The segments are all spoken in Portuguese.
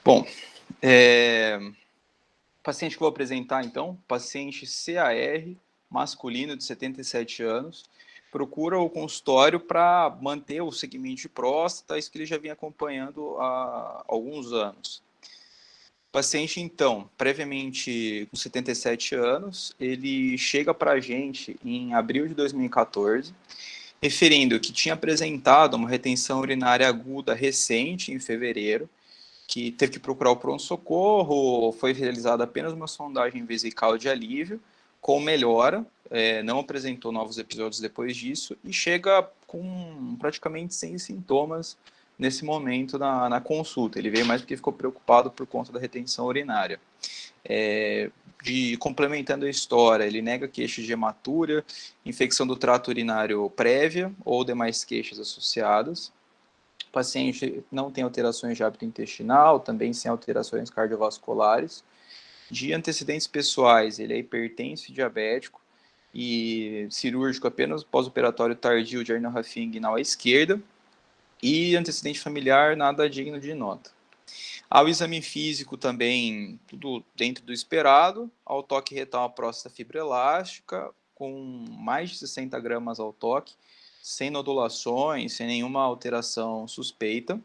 Bom, paciente que eu vou apresentar, então, paciente CAR, masculino de 77 anos, procura o consultório para manter o segmento de próstata, isso que ele já vinha acompanhando há alguns anos. O paciente, então, previamente com 77 anos, ele chega para a gente em abril de 2014, referindo que tinha apresentado uma retenção urinária aguda recente, em fevereiro, que teve que procurar o pronto-socorro, foi realizada apenas uma sondagem vesical de alívio, com melhora, não apresentou novos episódios depois disso, e chega com praticamente sem sintomas nesse momento na consulta. Ele veio mais porque ficou preocupado por conta da retenção urinária. Complementando a história, ele nega queixas de hematúria, infecção do trato urinário prévia ou demais queixas associadas. O paciente não tem alterações de hábito intestinal, também sem alterações cardiovasculares. De antecedentes pessoais, ele é hipertenso e diabético, e cirúrgico apenas pós-operatório tardio de hernia inguinal à esquerda, e antecedente familiar, nada digno de nota. Ao exame físico também, tudo dentro do esperado, ao toque retal a próstata fibroelástica, com mais de 60 gramas ao toque, sem nodulações, sem nenhuma alteração suspeita.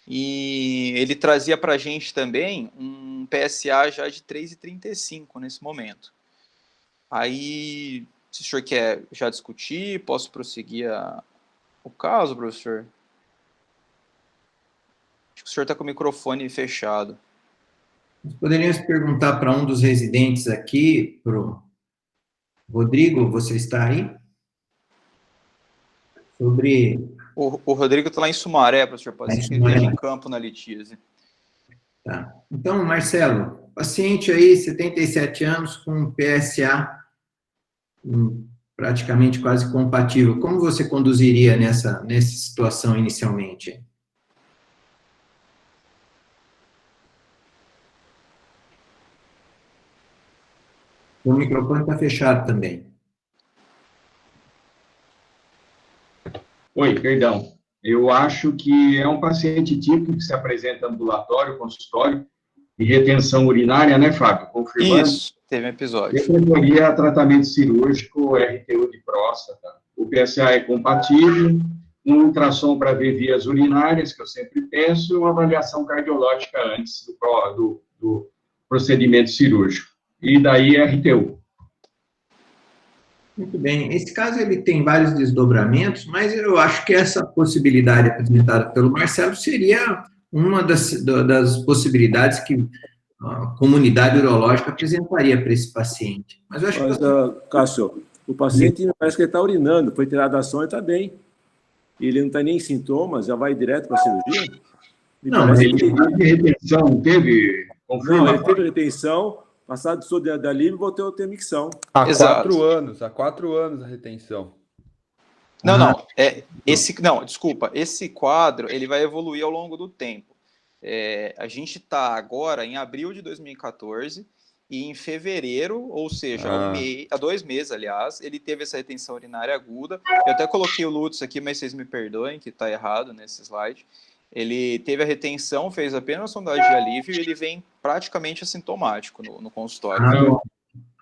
E ele trazia para a gente também um PSA já de 3,35 nesse momento. Aí, se o senhor quer já discutir, posso prosseguir o caso, professor? Acho que o senhor está com o microfone fechado. Nós poderíamos perguntar para um dos residentes aqui, para o Rodrigo, você está aí? Sobre... O Rodrigo está lá em Sumaré, professor, pode ser que ele esteja em campo na litíase. Tá. Então, Marcelo, paciente aí, 77 anos, com PSA praticamente quase compatível, como você conduziria nessa situação inicialmente? O microfone está fechado também. Oi, perdão. Eu acho que é um paciente típico que se apresenta ambulatório, consultório, de retenção urinária, né, Fábio? Confirmando. Isso, teve um episódio. Eu proporia tratamento cirúrgico, RTU de próstata. O PSA é compatível, um ultrassom para ver vias urinárias, que eu sempre peço, e uma avaliação cardiológica antes do procedimento cirúrgico. E daí RTU. Muito bem. Esse caso ele tem vários desdobramentos, mas eu acho que essa possibilidade apresentada pelo Marcelo seria uma das possibilidades que a comunidade urológica apresentaria para esse paciente. Mas eu acho que... Cássio, o paciente parece que ele está urinando, foi tirado a sonda e está bem. Ele não tem nem sintomas, já vai direto para a cirurgia? Não, mas ele teve retenção, não teve? Confirma. Não, ele teve retenção, passado do soro de alívio, voltou a ter micção. Há 4 anos a retenção. Não, desculpa, esse quadro ele vai evoluir ao longo do tempo. A gente está agora em abril de 2014 e em fevereiro, ou seja, há 2 meses, aliás, ele teve essa retenção urinária aguda. Eu até coloquei o Lutz aqui, mas vocês me perdoem que está errado nesse slide. Ele teve a retenção, fez apenas uma sondagem de alívio e ele vem praticamente assintomático no consultório.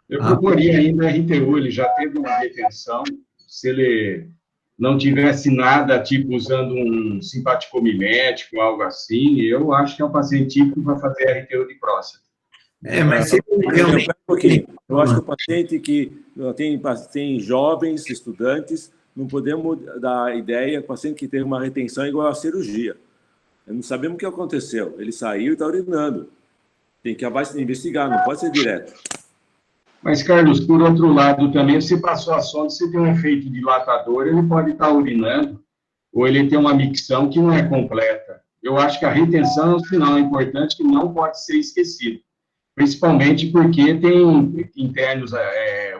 Eu proporia ainda a RTU, ele já teve uma retenção, se ele não tivesse nada, tipo usando um simpaticomimético, algo assim, eu acho que é um paciente típico para fazer RTU de próstata. Mas se realmente... Eu acho que o paciente que tem jovens, estudantes, não podemos dar a ideia, o paciente que teve uma retenção igual à cirurgia. Não sabemos o que aconteceu. Ele saiu e está urinando. Tem que investigar, não pode ser direto. Mas, Carlos, por outro lado também, se passou a sonda, se tem um efeito dilatador, ele pode estar urinando, ou ele tem uma micção que não é completa. Eu acho que a retenção é um sinal importante que não pode ser esquecido, principalmente porque tem internos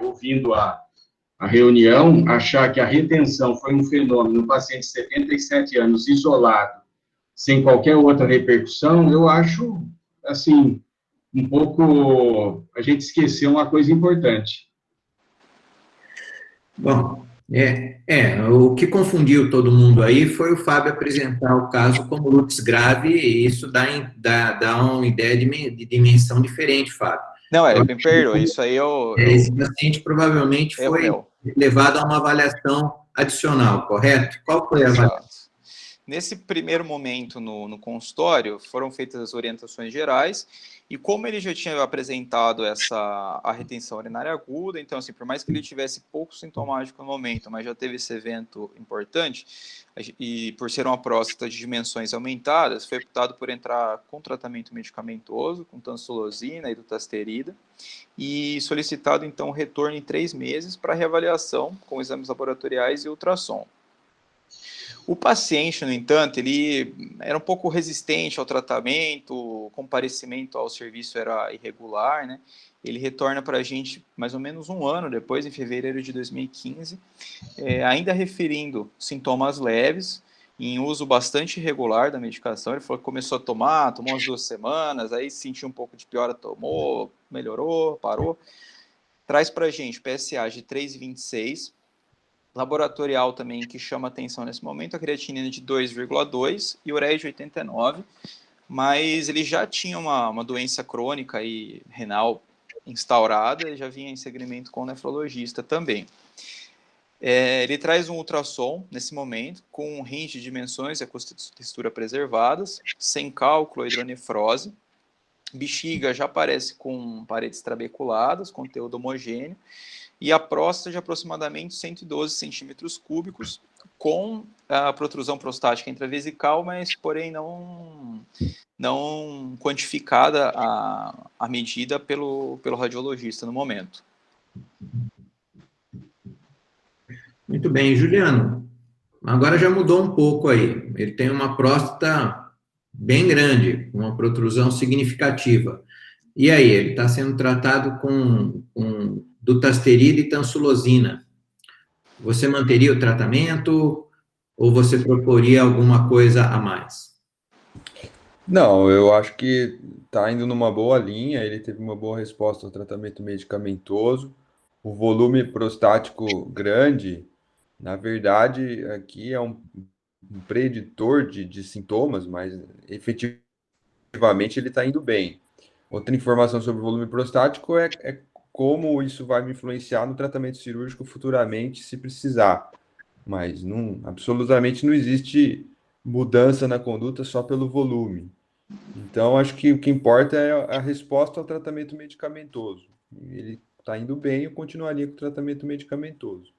ouvindo a reunião, achar que a retenção foi um fenômeno no paciente de 77 anos, isolado, sem qualquer outra repercussão, eu acho, assim, um pouco... A gente esqueceu uma coisa importante. Bom, O que confundiu todo mundo aí foi o Fábio apresentar o caso como lúpus grave, e isso dá uma ideia de dimensão diferente, Fábio. Não, Eu me perdoa, isso aí Esse paciente provavelmente erro foi meu. levado a uma avaliação adicional, correto? Qual foi a avaliação? Exato. Nesse primeiro momento no consultório, foram feitas as orientações gerais, e como ele já tinha apresentado a retenção urinária aguda, então, assim, por mais que ele tivesse pouco sintomático no momento, mas já teve esse evento importante, e por ser uma próstata de dimensões aumentadas, foi optado por entrar com tratamento medicamentoso, com tansulosina e dutasterida, e solicitado, então, retorno em 3 meses para reavaliação com exames laboratoriais e ultrassom. O paciente, no entanto, ele era um pouco resistente ao tratamento, o comparecimento ao serviço era irregular, né? Ele retorna para a gente mais ou menos um ano depois, em fevereiro de 2015, ainda referindo sintomas leves, em uso bastante irregular da medicação. Ele falou que começou a tomar, tomou umas 2 semanas, aí sentiu um pouco de piora, tomou, melhorou, parou. Traz para a gente PSA de 3,26, laboratorial também que chama atenção nesse momento, a creatinina de 2,2 e ureia de 89, mas ele já tinha uma doença crônica e renal instaurada e já vinha em segmento com o nefrologista também. Ele traz um ultrassom nesse momento, com um range de dimensões e a textura preservadas, sem cálculo, hidronefrose. Bexiga já aparece com paredes trabeculadas, conteúdo homogêneo, e a próstata de aproximadamente 112 centímetros cúbicos, com a protrusão prostática intravesical, mas porém não quantificada a medida pelo radiologista no momento. Muito bem, Juliano. Agora já mudou um pouco aí. Ele tem uma próstata bem grande, uma protrusão significativa. E aí, ele está sendo tratado com dutasterida e tansulosina. Você manteria o tratamento ou você proporia alguma coisa a mais? Não, eu acho que está indo numa boa linha, ele teve uma boa resposta ao tratamento medicamentoso. O volume prostático grande, na verdade, aqui é um preditor de sintomas, mas efetivamente ele está indo bem. Outra informação sobre o volume prostático é como isso vai me influenciar no tratamento cirúrgico futuramente, se precisar. Mas absolutamente não existe mudança na conduta só pelo volume. Então, acho que o que importa é a resposta ao tratamento medicamentoso. Ele está indo bem, eu continuaria com o tratamento medicamentoso.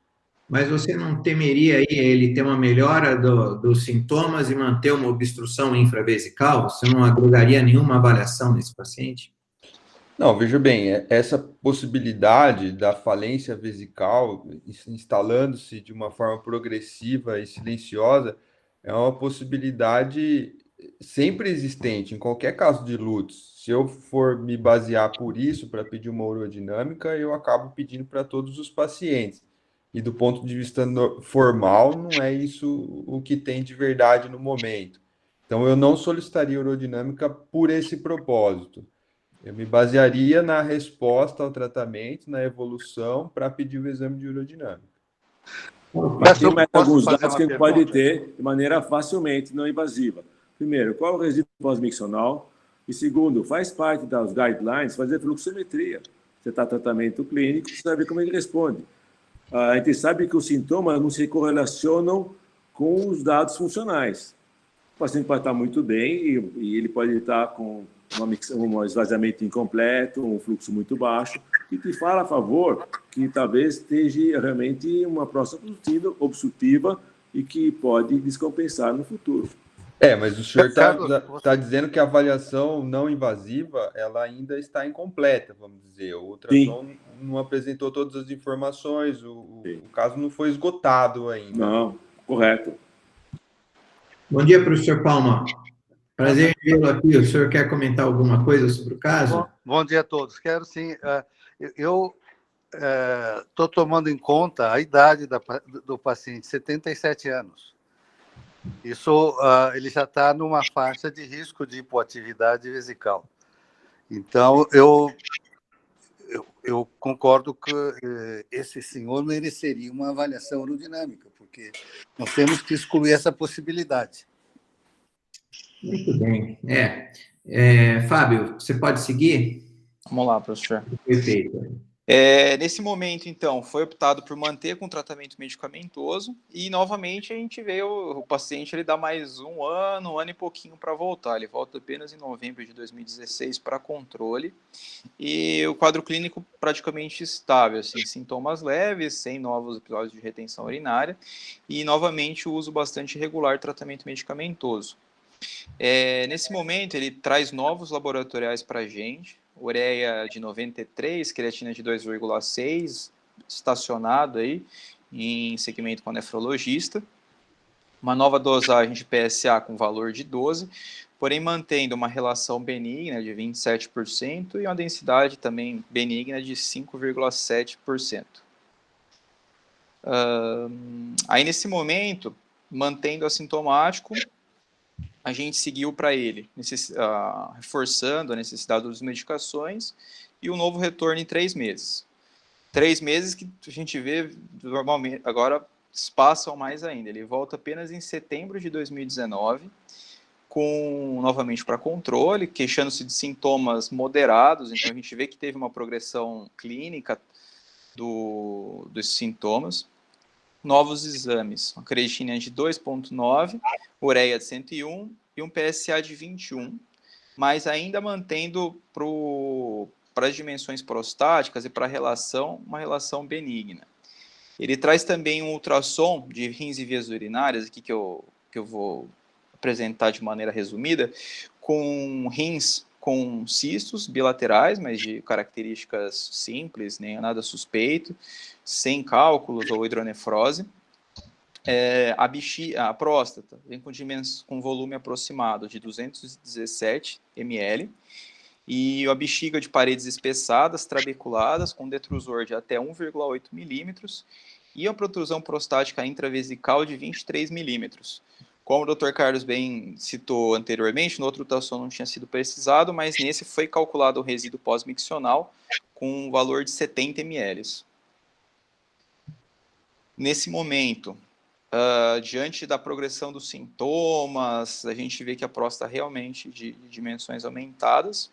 Mas você não temeria aí ele ter uma melhora dos sintomas e manter uma obstrução infravesical? Você não agregaria nenhuma avaliação nesse paciente? Não, veja bem, essa possibilidade da falência vesical instalando-se de uma forma progressiva e silenciosa é uma possibilidade sempre existente em qualquer caso de LUTS. Se eu for me basear por isso para pedir uma urodinâmica, eu acabo pedindo para todos os pacientes. E do ponto de vista formal, não é isso o que tem de verdade no momento. Então, eu não solicitaria urodinâmica por esse propósito. Eu me basearia na resposta ao tratamento, na evolução, para pedir o exame de urodinâmica. Mas tem mais alguns dados que a gente pode ter de maneira facilmente não invasiva. Primeiro, qual é o resíduo pós-miccional? E segundo, faz parte das guidelines fazer fluxometria. Você está em tratamento clínico, você sabe como ele responde. A gente sabe que os sintomas não se correlacionam com os funcionais. O paciente pode estar muito bem e ele pode estar com um esvaziamento incompleto, um fluxo muito baixo, e que fala a favor que talvez esteja realmente uma próstata obstrutiva e que pode descompensar no futuro. Mas o senhor está dizendo que a avaliação não invasiva ela ainda está incompleta, vamos dizer. O ultrassom não apresentou todas as informações, o caso não foi esgotado ainda. Não, correto. Bom dia, professor Palma. Prazer em vê-lo aqui. O senhor quer comentar alguma coisa sobre o caso? Bom dia a todos. Quero sim. Eu estou tomando em conta a idade do paciente, 77 anos. Isso, ele já está numa faixa de risco de hipoatividade vesical. Então, eu concordo que esse senhor mereceria uma avaliação aerodinâmica, porque nós temos que excluir essa possibilidade. Muito bem. Fábio, você pode seguir? Vamos lá, professor. Perfeito. Nesse momento, então, foi optado por manter com tratamento medicamentoso e, novamente, a gente vê o paciente ele dá mais um ano e pouquinho para voltar. Ele volta apenas em novembro de 2016 para controle e o quadro clínico praticamente estável, assim, sintomas leves, sem novos episódios de retenção urinária e, novamente, o uso bastante regular de tratamento medicamentoso. Nesse momento, ele traz novos laboratoriais para a gente, ureia de 93, creatina de 2,6, estacionado aí em segmento com o nefrologista, uma nova dosagem de PSA com valor de 12, porém mantendo uma relação benigna de 27% e uma densidade também benigna de 5,7%. Aí nesse momento, mantendo assintomático, a gente seguiu para ele, reforçando a necessidade das medicações e um novo retorno em 3 meses. 3 meses que a gente vê normalmente, agora passam mais ainda. Ele volta apenas em setembro de 2019, novamente para controle, queixando-se de sintomas moderados, então a gente vê que teve uma progressão clínica dos sintomas. Novos exames, uma creatina de 2,9, ureia de 101 e um PSA de 21, mas ainda mantendo para as dimensões prostáticas e para uma relação benigna. Ele traz também um ultrassom de rins e vias urinárias, aqui que eu vou apresentar de maneira resumida, com rins com cistos bilaterais, mas de características simples, nem nada suspeito, sem cálculos ou hidronefrose. A próstata vem com volume aproximado de 217 ml, e a bexiga de paredes espessadas, trabeculadas, com detrusor de até 1,8 milímetros, e a protrusão prostática intravesical de 23 milímetros. Como o Dr. Carlos bem citou anteriormente, no outro ultrassom não tinha sido precisado, mas nesse foi calculado o resíduo pós-miccional com um valor de 70 ml. Nesse momento, diante da progressão dos sintomas, a gente vê que a próstata realmente de dimensões aumentadas.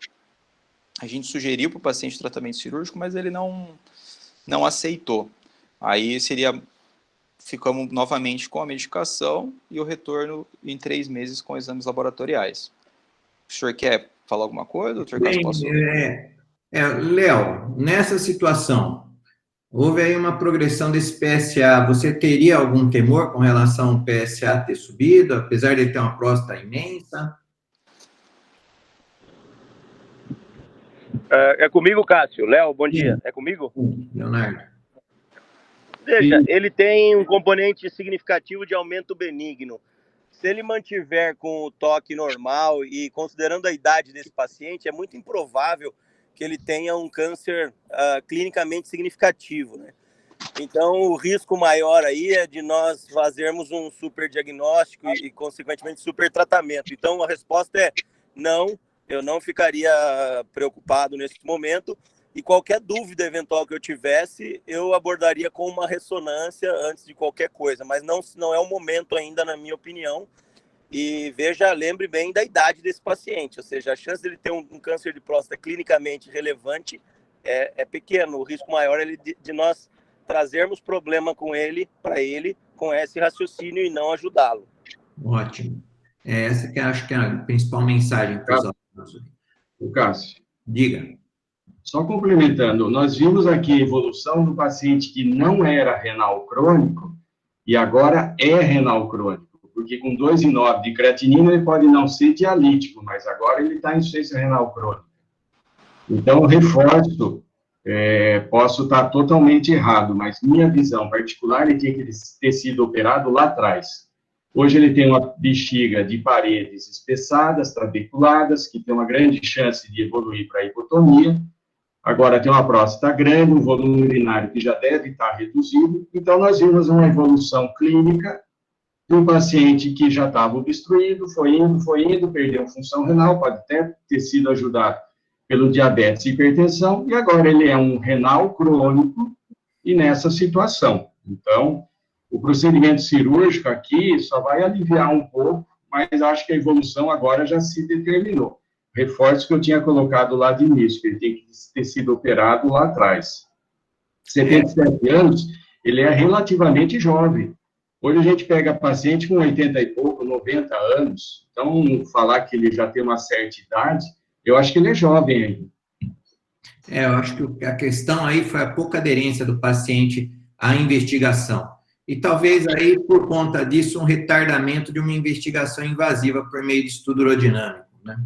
A gente sugeriu para o paciente tratamento cirúrgico, mas ele não aceitou. Aí ficamos novamente com a medicação e o retorno em 3 meses com exames laboratoriais. O senhor quer falar alguma coisa? Léo, nessa situação, houve aí uma progressão desse PSA. Você teria algum temor com relação ao PSA ter subido, apesar de ele ter uma próstata imensa? É comigo, Cássio. Léo, bom dia. É comigo? Leonardo. Veja, ele tem um componente significativo de aumento benigno. Se ele mantiver com o toque normal e considerando a idade desse paciente, é muito improvável que ele tenha um câncer clinicamente significativo, né? Então, o risco maior aí é de nós fazermos um superdiagnóstico e consequentemente, supertratamento. Então, a resposta é não, eu não ficaria preocupado nesse momento. E qualquer dúvida eventual que eu tivesse, eu abordaria com uma ressonância antes de qualquer coisa. Mas não é o momento ainda, na minha opinião. E lembre bem da idade desse paciente. Ou seja, a chance dele ter um câncer de próstata clinicamente relevante é pequeno. O risco maior é de nós trazermos problema para ele, com esse raciocínio e não ajudá-lo. Ótimo. Essa que eu acho que é a principal mensagem para os alunos. O Cássio. Diga. Só complementando, nós vimos aqui a evolução do paciente que não era renal crônico e agora é renal crônico, porque com 2,9 de creatinina ele pode não ser dialítico, mas agora ele está em insuficiência renal crônica. Então, reforço, posso estar totalmente errado, mas minha visão particular é que ele ter sido operado lá atrás. Hoje ele tem uma bexiga de paredes espessadas, trabeculadas, que tem uma grande chance de evoluir para hipotonia. Agora tem uma próstata grande, um volume urinário que já deve estar reduzido. Então, nós vimos uma evolução clínica de um paciente que já estava obstruído, foi indo, perdeu função renal, pode até ter sido ajudado pelo diabetes e hipertensão, e agora ele é um renal crônico e nessa situação. Então, o procedimento cirúrgico aqui só vai aliviar um pouco, mas acho que a evolução agora já se determinou. Reforço que eu tinha colocado lá de início, que ele tem que ter sido operado lá atrás. 77 anos, ele é relativamente jovem. Hoje a gente pega paciente com 80 e pouco, 90 anos, então falar que ele já tem uma certa idade, eu acho que ele é jovem ainda. Eu acho que a questão aí foi a pouca aderência do paciente à investigação. E talvez aí, por conta disso, um retardamento de uma investigação invasiva por meio de estudo urodinâmico, né?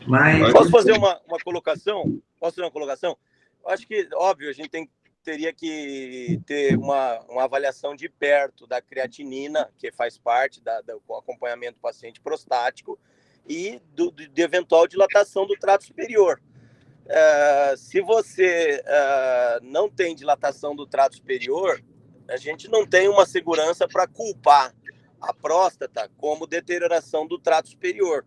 Mas... Posso fazer uma colocação? Posso fazer uma colocação? Eu acho que, óbvio, a gente teria que ter uma avaliação de perto da creatinina, que faz parte do acompanhamento do paciente prostático, e de eventual dilatação do trato superior. Se você não tem dilatação do trato superior, a gente não tem uma segurança para culpar a próstata como deterioração do trato superior.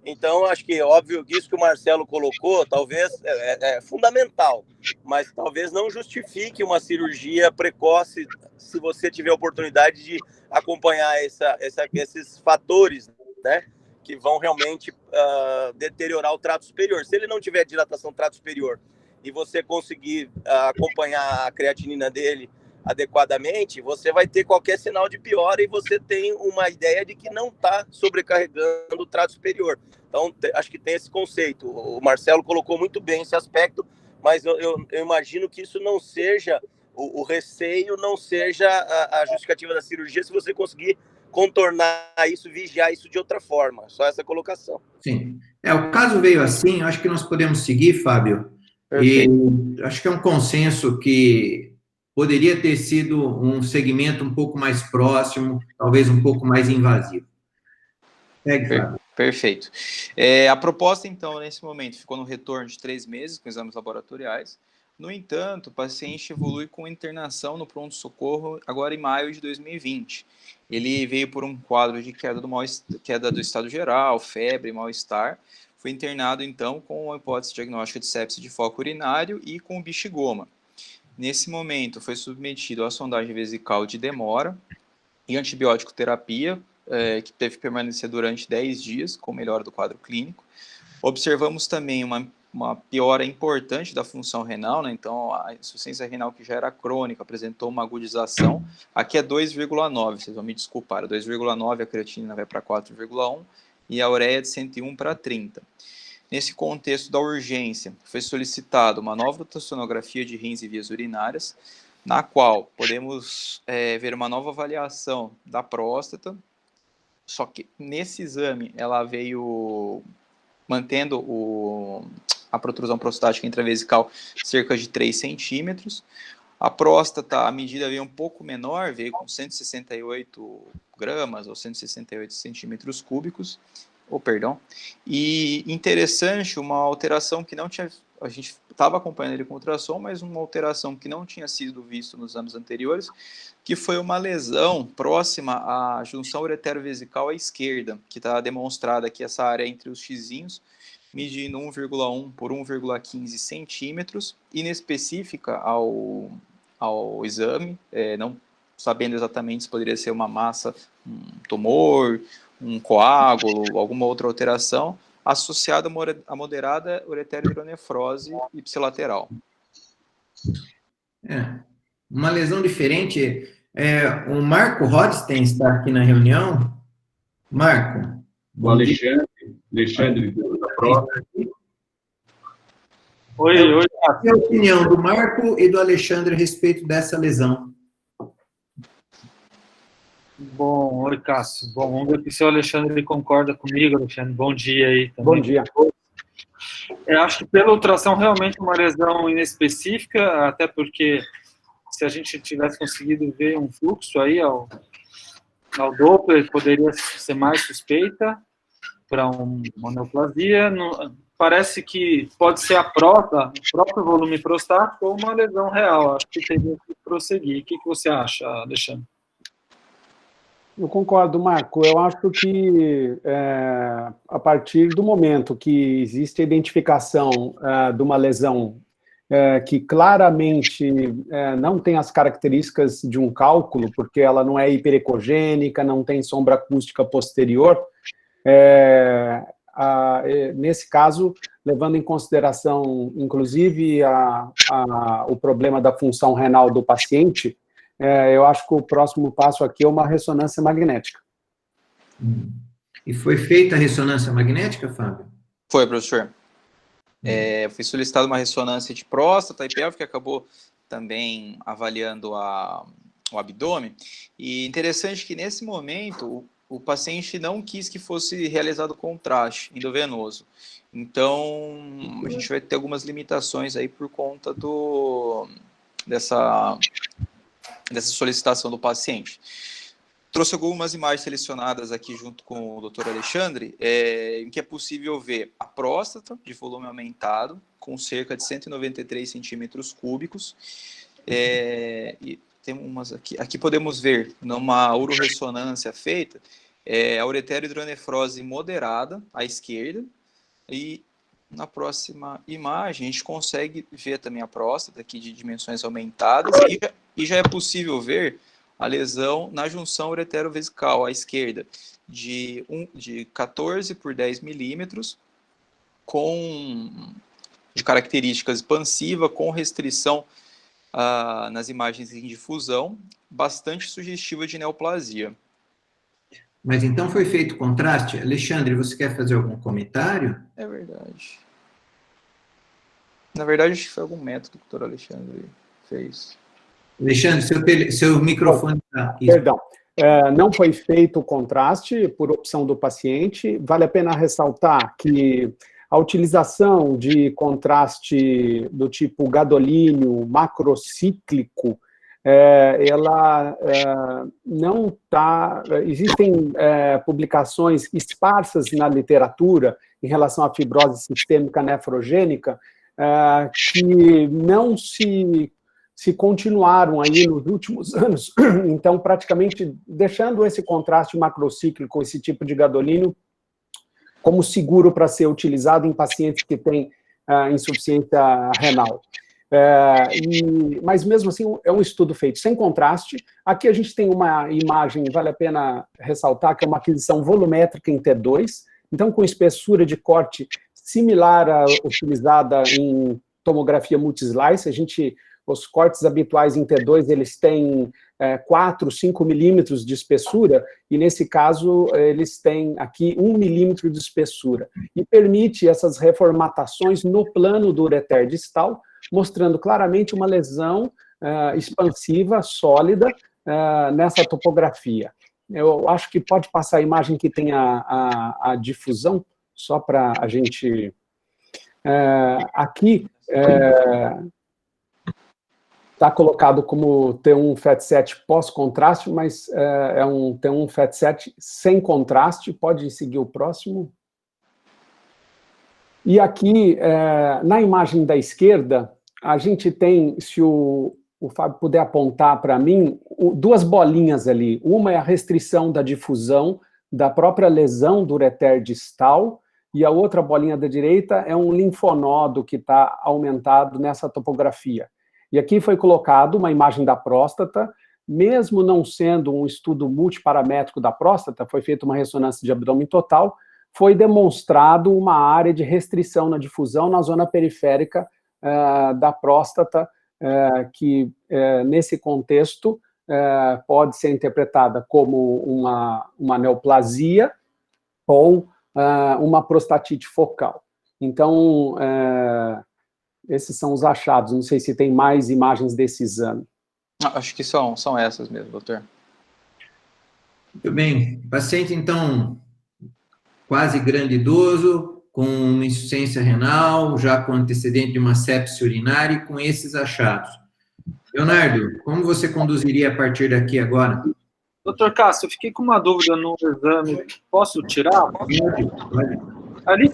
Então, acho que, óbvio, isso que o Marcelo colocou, talvez é fundamental, mas talvez não justifique uma cirurgia precoce se você tiver a oportunidade de acompanhar esses fatores, né, que vão realmente deteriorar o trato superior. Se ele não tiver dilatação do trato superior e você conseguir acompanhar a creatinina dele adequadamente, você vai ter qualquer sinal de piora e você tem uma ideia de que não está sobrecarregando o trato superior. Então, acho que tem esse conceito. O Marcelo colocou muito bem esse aspecto, mas eu imagino que isso não seja, o receio não seja a justificativa da cirurgia se você conseguir contornar isso, vigiar isso de outra forma. Só essa colocação. Sim. O caso veio assim, eu acho que nós podemos seguir, Fábio. Perfeito. E acho que é um consenso que poderia ter sido um segmento um pouco mais próximo, talvez um pouco mais invasivo. Segue, Fábio. Perfeito. A proposta, então, nesse momento, ficou no retorno de 3 meses com exames laboratoriais. No entanto, o paciente evolui com internação no pronto-socorro agora em maio de 2020. Ele veio por um quadro de queda do estado geral, febre, mal-estar. Foi internado, então, com a hipótese diagnóstica de sepse de foco urinário e com bichigoma. Nesse momento, foi submetido à sondagem vesical de demora e antibiótico terapia, que teve que permanecer durante 10 dias, com melhora do quadro clínico. Observamos também uma piora importante da função renal, né? Então, a insuficiência renal que já era crônica apresentou uma agudização. Aqui é 2,9, vocês vão me desculpar, 2,9, a creatinina vai para 4,1 e a ureia de 101 para 30. Nesse contexto da urgência, foi solicitada uma nova ultrassonografia de rins e vias urinárias, na qual podemos ver uma nova avaliação da próstata, só que nesse exame ela veio mantendo a protrusão prostática intravesical cerca de 3 centímetros. A próstata, a medida veio um pouco menor, veio com 168 gramas ou 168 centímetros cúbicos, e interessante, uma alteração que não tinha, a gente estava acompanhando ele com ultrassom, mas uma alteração que não tinha sido vista nos anos anteriores, que foi uma lesão próxima à junção uretero-vesical à esquerda, que está demonstrada aqui essa área entre os xizinhos, medindo 1,1 por 1,15 centímetros, inespecífica ao exame, não sabendo exatamente se poderia ser uma massa, um tumor, um coágulo, alguma outra alteração, associada a moderada ureterohidronefrose ipsilateral. Uma lesão diferente. O Marco Rodstein está aqui na reunião. Marco. O Alexandre da prova. Oi. Qual é a opinião do Marco e do Alexandre a respeito dessa lesão? Bom, oi, Cássio. Bom, vamos ver se o Alexandre concorda comigo, Alexandre. Bom dia aí também. Bom dia. Eu acho que pela ultrassom realmente uma lesão inespecífica, até porque se a gente tivesse conseguido ver um fluxo aí ao Doppler, poderia ser mais suspeita para uma neoplasia. Parece que pode ser o próprio volume prostático ou uma lesão real. Acho que teria que prosseguir. O que você acha, Alexandre? Eu concordo, Marco. Eu acho que a partir do momento que existe a identificação de uma lesão que claramente não tem as características de um cálculo, porque ela não é hiperecogênica, não tem sombra acústica posterior, nesse caso, levando em consideração, inclusive, o problema da função renal do paciente, eu acho que o próximo passo aqui é uma ressonância magnética. E foi feita a ressonância magnética, Fábio? Foi, professor. Foi solicitada uma ressonância de próstata e pelve, que acabou também avaliando o abdômen. E interessante que, nesse momento, o paciente não quis que fosse realizado contraste endovenoso. Então, a gente vai ter algumas limitações aí por conta dessa solicitação do paciente. Trouxe algumas imagens selecionadas aqui junto com o Dr. Alexandre, em que é possível ver a próstata de volume aumentado, com cerca de 193 centímetros cúbicos, e tem umas aqui podemos ver, numa uroressonância feita, a ureterohidronefrose moderada, à esquerda, e na próxima imagem a gente consegue ver também a próstata aqui de dimensões aumentadas, e já é possível ver a lesão na junção ureterovesical à esquerda, de 14 por 10 milímetros, de características expansiva, com restrição nas imagens em difusão, bastante sugestiva de neoplasia. Mas então foi feito contraste? Alexandre, você quer fazer algum comentário? É verdade. Na verdade, acho que foi algum método que o doutor Alexandre fez. Alexandre, seu microfone está... Perdão. Não foi feito o contraste por opção do paciente. Vale a pena ressaltar que a utilização de contraste do tipo gadolínio macrocíclico, ela não está... Existem publicações esparsas na literatura em relação à fibrose sistêmica nefrogênica que não se continuaram aí nos últimos anos. Então, praticamente, deixando esse contraste macrocíclico, esse tipo de gadolínio, como seguro para ser utilizado em pacientes que têm insuficiência renal. Mas, mesmo assim, é um estudo feito sem contraste. Aqui a gente tem uma imagem, vale a pena ressaltar, que é uma aquisição volumétrica em T2, então com espessura de corte similar à utilizada em tomografia multislice. Os cortes habituais em T2, eles têm 4, 5 milímetros de espessura, e nesse caso, eles têm aqui 1 milímetro de espessura, e permite essas reformatações no plano do ureter distal, mostrando claramente uma lesão expansiva, sólida, nessa topografia. Eu acho que pode passar a imagem que tem a difusão, só para a gente... aqui... está colocado como T1 FAT7 pós-contraste, mas é um T1 FAT7 sem contraste. Pode seguir o próximo. E aqui, na imagem da esquerda, a gente tem, se o Fábio puder apontar para mim, duas bolinhas ali. Uma é a restrição da difusão da própria lesão do ureter distal, e a outra bolinha da direita é um linfonodo que está aumentado nessa topografia. E aqui foi colocado uma imagem da próstata, mesmo não sendo um estudo multiparamétrico da próstata, foi feita uma ressonância de abdômen total, foi demonstrado uma área de restrição na difusão na zona periférica da próstata, que nesse contexto pode ser interpretada como uma neoplasia ou uma prostatite focal. Então, esses são os achados. Não sei se tem mais imagens desse exame. Acho que são essas mesmo, doutor. Muito bem. Paciente, então, quase grande idoso, com uma insuficiência renal, já com antecedente de uma sepse urinária e com esses achados. Leonardo, como você conduziria a partir daqui agora? Doutor Cássio, eu fiquei com uma dúvida no exame. Posso tirar? Pode. Ali,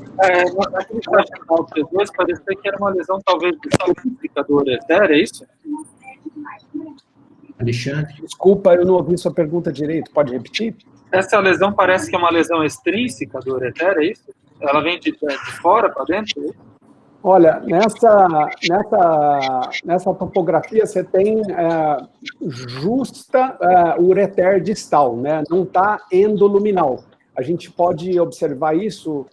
naquele teste final T2, parecia que era uma lesão, talvez, específica do ureter, é isso? Alexandre? Desculpa, eu não ouvi sua pergunta direito. Pode repetir? Essa lesão parece que é uma lesão extrínseca do ureter, é isso? Ela vem de fora para dentro? Olha, nessa topografia você tem justa o ureter distal, né? Não está endoluminal. A gente pode observar isso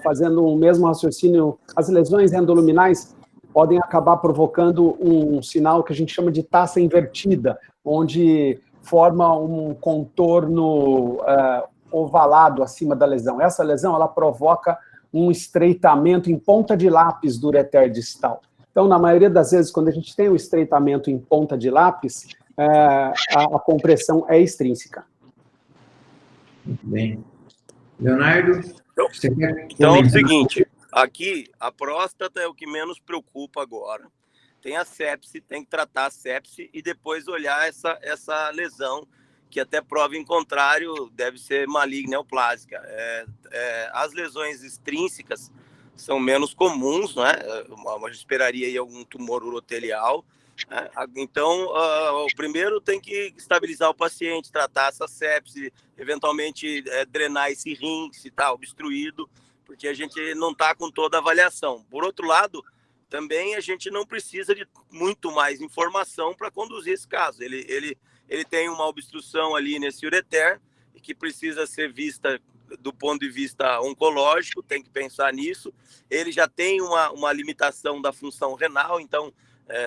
fazendo o mesmo raciocínio. As lesões endoluminais podem acabar provocando um sinal que a gente chama de taça invertida, onde forma um contorno ovalado acima da lesão. Essa lesão ela provoca um estreitamento em ponta de lápis do ureter distal. Então, na maioria das vezes, quando a gente tem o estreitamento em ponta de lápis, a compressão é extrínseca. Muito bem. Leonardo, você quer Então, é o comentar? seguinte, aqui a próstata é o que menos preocupa agora. Tem a sepse, tem que tratar a sepse e depois olhar essa lesão, que até prova em contrário deve ser maligna neoplásica. As lesões extrínsecas são menos comuns, né? A gente esperaria aí algum tumor urotelial. Né? Então, o primeiro tem que estabilizar o paciente, tratar essa sepse, eventualmente drenar esse rim, se está obstruído, porque a gente não está com toda a avaliação. Por outro lado, também a gente não precisa de muito mais informação para conduzir esse caso. Ele tem uma obstrução ali nesse ureter que precisa ser vista do ponto de vista oncológico, tem que pensar nisso. Ele já tem uma limitação da função renal, então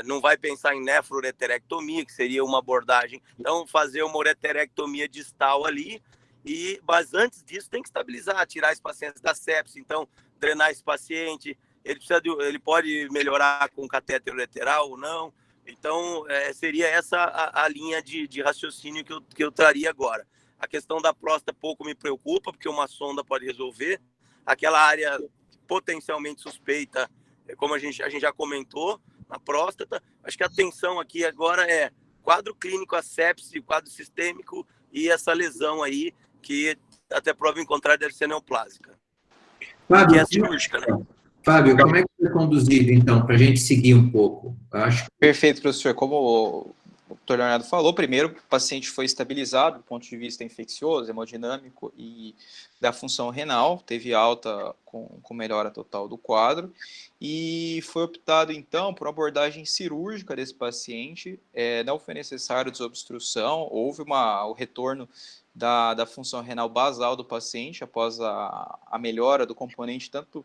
não vai pensar em nefroureterectomia, que seria uma abordagem. Então, fazer uma ureterectomia distal ali, mas antes disso tem que estabilizar, tirar esse paciente da sepse, então drenar esse paciente. Ele pode melhorar com catéter ureteral ou não. Então, seria essa a linha de raciocínio que eu traria agora. A questão da próstata pouco me preocupa, porque uma sonda pode resolver. Aquela área potencialmente suspeita, como a gente já comentou, na próstata. Acho que a atenção aqui agora é quadro clínico, a sepse, quadro sistêmico e essa lesão aí, que até prova em contrário deve ser neoplásica. Fábio, Que é cirúrgica, né? Fábio, como é que foi conduzido, então, para a gente seguir um pouco? Perfeito, professor. Como o Dr. Leonardo falou, primeiro o paciente foi estabilizado do ponto de vista infeccioso, hemodinâmico e da função renal, teve alta com melhora total do quadro, e foi optado, então, por uma abordagem cirúrgica desse paciente. Não foi necessário desobstrução, houve o retorno da função renal basal do paciente após a melhora do componente tanto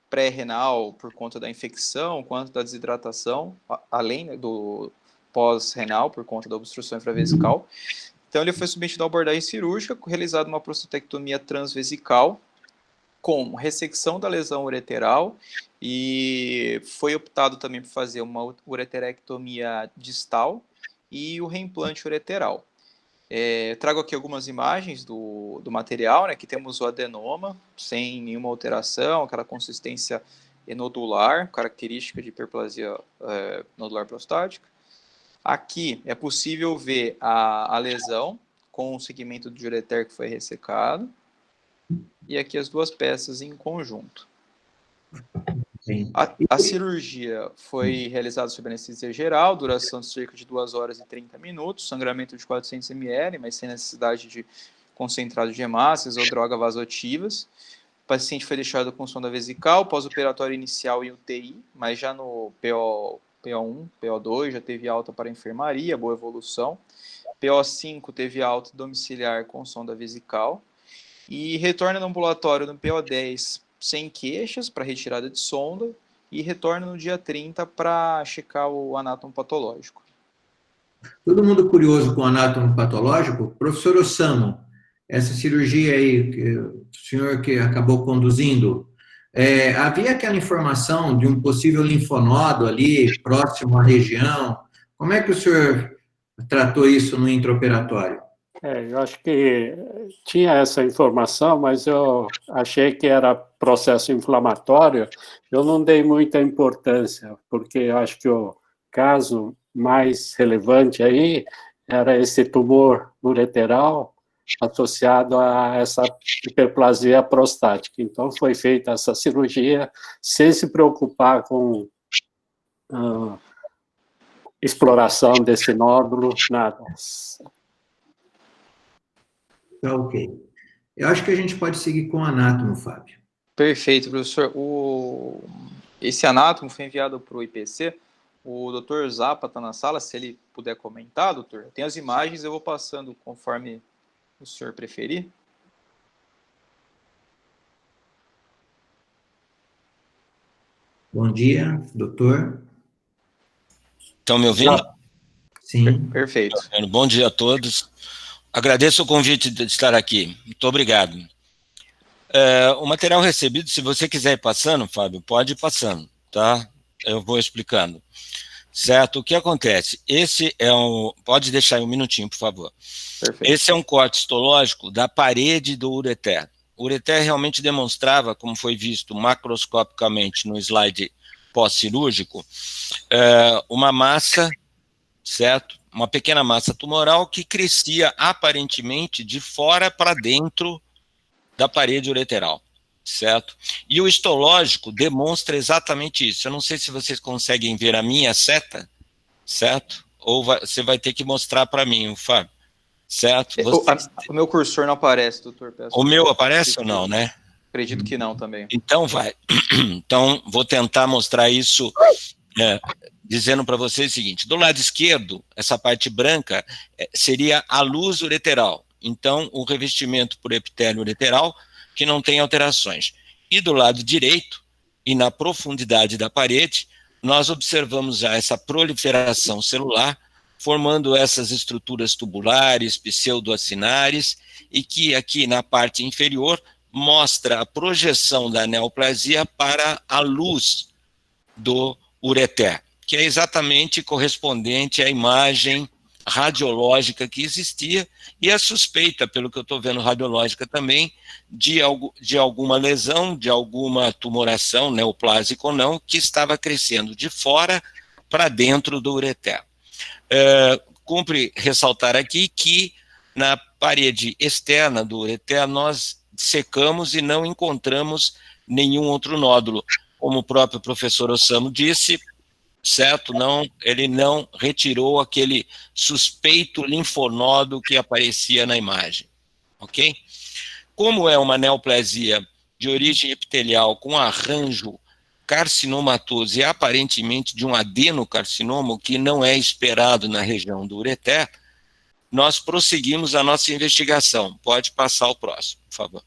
pré-renal por conta da infecção, quanto da desidratação, além do pós-renal por conta da obstrução infravesical. Então, ele foi submetido a abordagem cirúrgica, realizada uma prostatectomia transvesical, com ressecção da lesão ureteral, e foi optado também por fazer uma ureterectomia distal e o reimplante ureteral. Trago aqui algumas imagens do material, né? Aqui temos o adenoma, sem nenhuma alteração, aquela consistência nodular, característica de hiperplasia nodular prostática. Aqui é possível ver a lesão com o segmento de ureter que foi ressecado, e aqui as duas peças em conjunto. A cirurgia foi realizada sob anestesia geral, duração de cerca de 2 horas e 30 minutos, sangramento de 400 ml, mas sem necessidade de concentrado de hemácias ou drogas vasoativas. O paciente foi deixado com sonda vesical, pós-operatório inicial em UTI, mas já no PO1, PO2 já teve alta para enfermaria, boa evolução. PO5 teve alta domiciliar com sonda vesical. E retorna no ambulatório no PO10 sem queixas para retirada de sonda e retorna no dia 30 para checar o anátomo patológico. Todo mundo curioso com o anátomo patológico? Professor Ossamo, essa cirurgia aí, que o senhor que acabou conduzindo, havia aquela informação de um possível linfonodo ali, próximo à região. Como é que o senhor tratou isso no intraoperatório? Eu acho que tinha essa informação, mas eu achei que era processo inflamatório. Eu não dei muita importância, porque eu acho que o caso mais relevante aí era esse tumor ureteral associado a essa hiperplasia prostática. Então, foi feita essa cirurgia sem se preocupar com exploração desse nódulo, nada. Tá ok. Eu acho que a gente pode seguir com o anátomo, Fábio. Perfeito, professor. Esse anátomo foi enviado para o IPC. O doutor Zappa está na sala, se ele puder comentar, doutor. Tem as imagens, eu vou passando conforme o senhor preferir. Bom dia, doutor. Estão me ouvindo? Sim. Perfeito. Bom dia a todos. Agradeço o convite de estar aqui. Muito obrigado. O material recebido, se você quiser ir passando, Fábio, pode ir passando, tá? Eu vou explicando. Certo? O que acontece? Esse é um... Pode deixar aí um minutinho, por favor. Perfeito. Esse é um corte histológico da parede do ureter. O ureter realmente demonstrava, como foi visto macroscopicamente no slide pós-cirúrgico, uma massa, certo? Uma pequena massa tumoral que crescia aparentemente de fora para dentro da parede ureteral, certo? E o histológico demonstra exatamente isso. Eu não sei se vocês conseguem ver a minha seta, certo? Ou você vai ter que mostrar para mim, Fábio, certo? O meu cursor não aparece, doutor. O meu aparece ou não, né? Acredito que não também. Então vai. Então vou tentar mostrar isso dizendo para vocês o seguinte: do lado esquerdo, essa parte branca seria a luz ureteral. Então, o revestimento por epitélio ureteral, que não tem alterações. E do lado direito, e na profundidade da parede, nós observamos já essa proliferação celular, formando essas estruturas tubulares, pseudoacinares, e que aqui na parte inferior mostra a projeção da neoplasia para a luz do ureter, que é exatamente correspondente à imagem radiológica que existia, e a suspeita, pelo que eu estou vendo radiológica também, de alguma lesão, de alguma tumoração, neoplásica ou não, que estava crescendo de fora para dentro do ureter. Cumpre ressaltar aqui que na parede externa do ureter nós secamos e não encontramos nenhum outro nódulo. Como o próprio professor Osamu disse, certo? Ele não retirou aquele suspeito linfonodo que aparecia na imagem, ok? Como é uma neoplasia de origem epitelial com arranjo carcinomatoso e aparentemente de um adenocarcinoma, que não é esperado na região do ureter, nós prosseguimos a nossa investigação. Pode passar o próximo, por favor.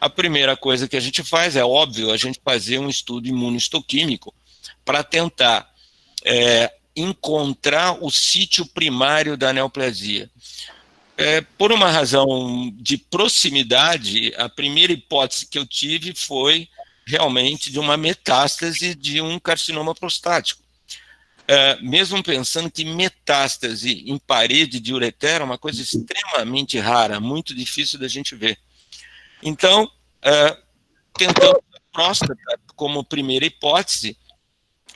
A primeira coisa que a gente faz, é óbvio, a gente fazer um estudo imunohistoquímico para tentar encontrar o sítio primário da neoplasia. Por uma razão de proximidade, a primeira hipótese que eu tive foi realmente de uma metástase de um carcinoma prostático. Mesmo pensando que metástase em parede de ureter é uma coisa extremamente rara, muito difícil da gente ver. Então, tentamos a próstata como primeira hipótese,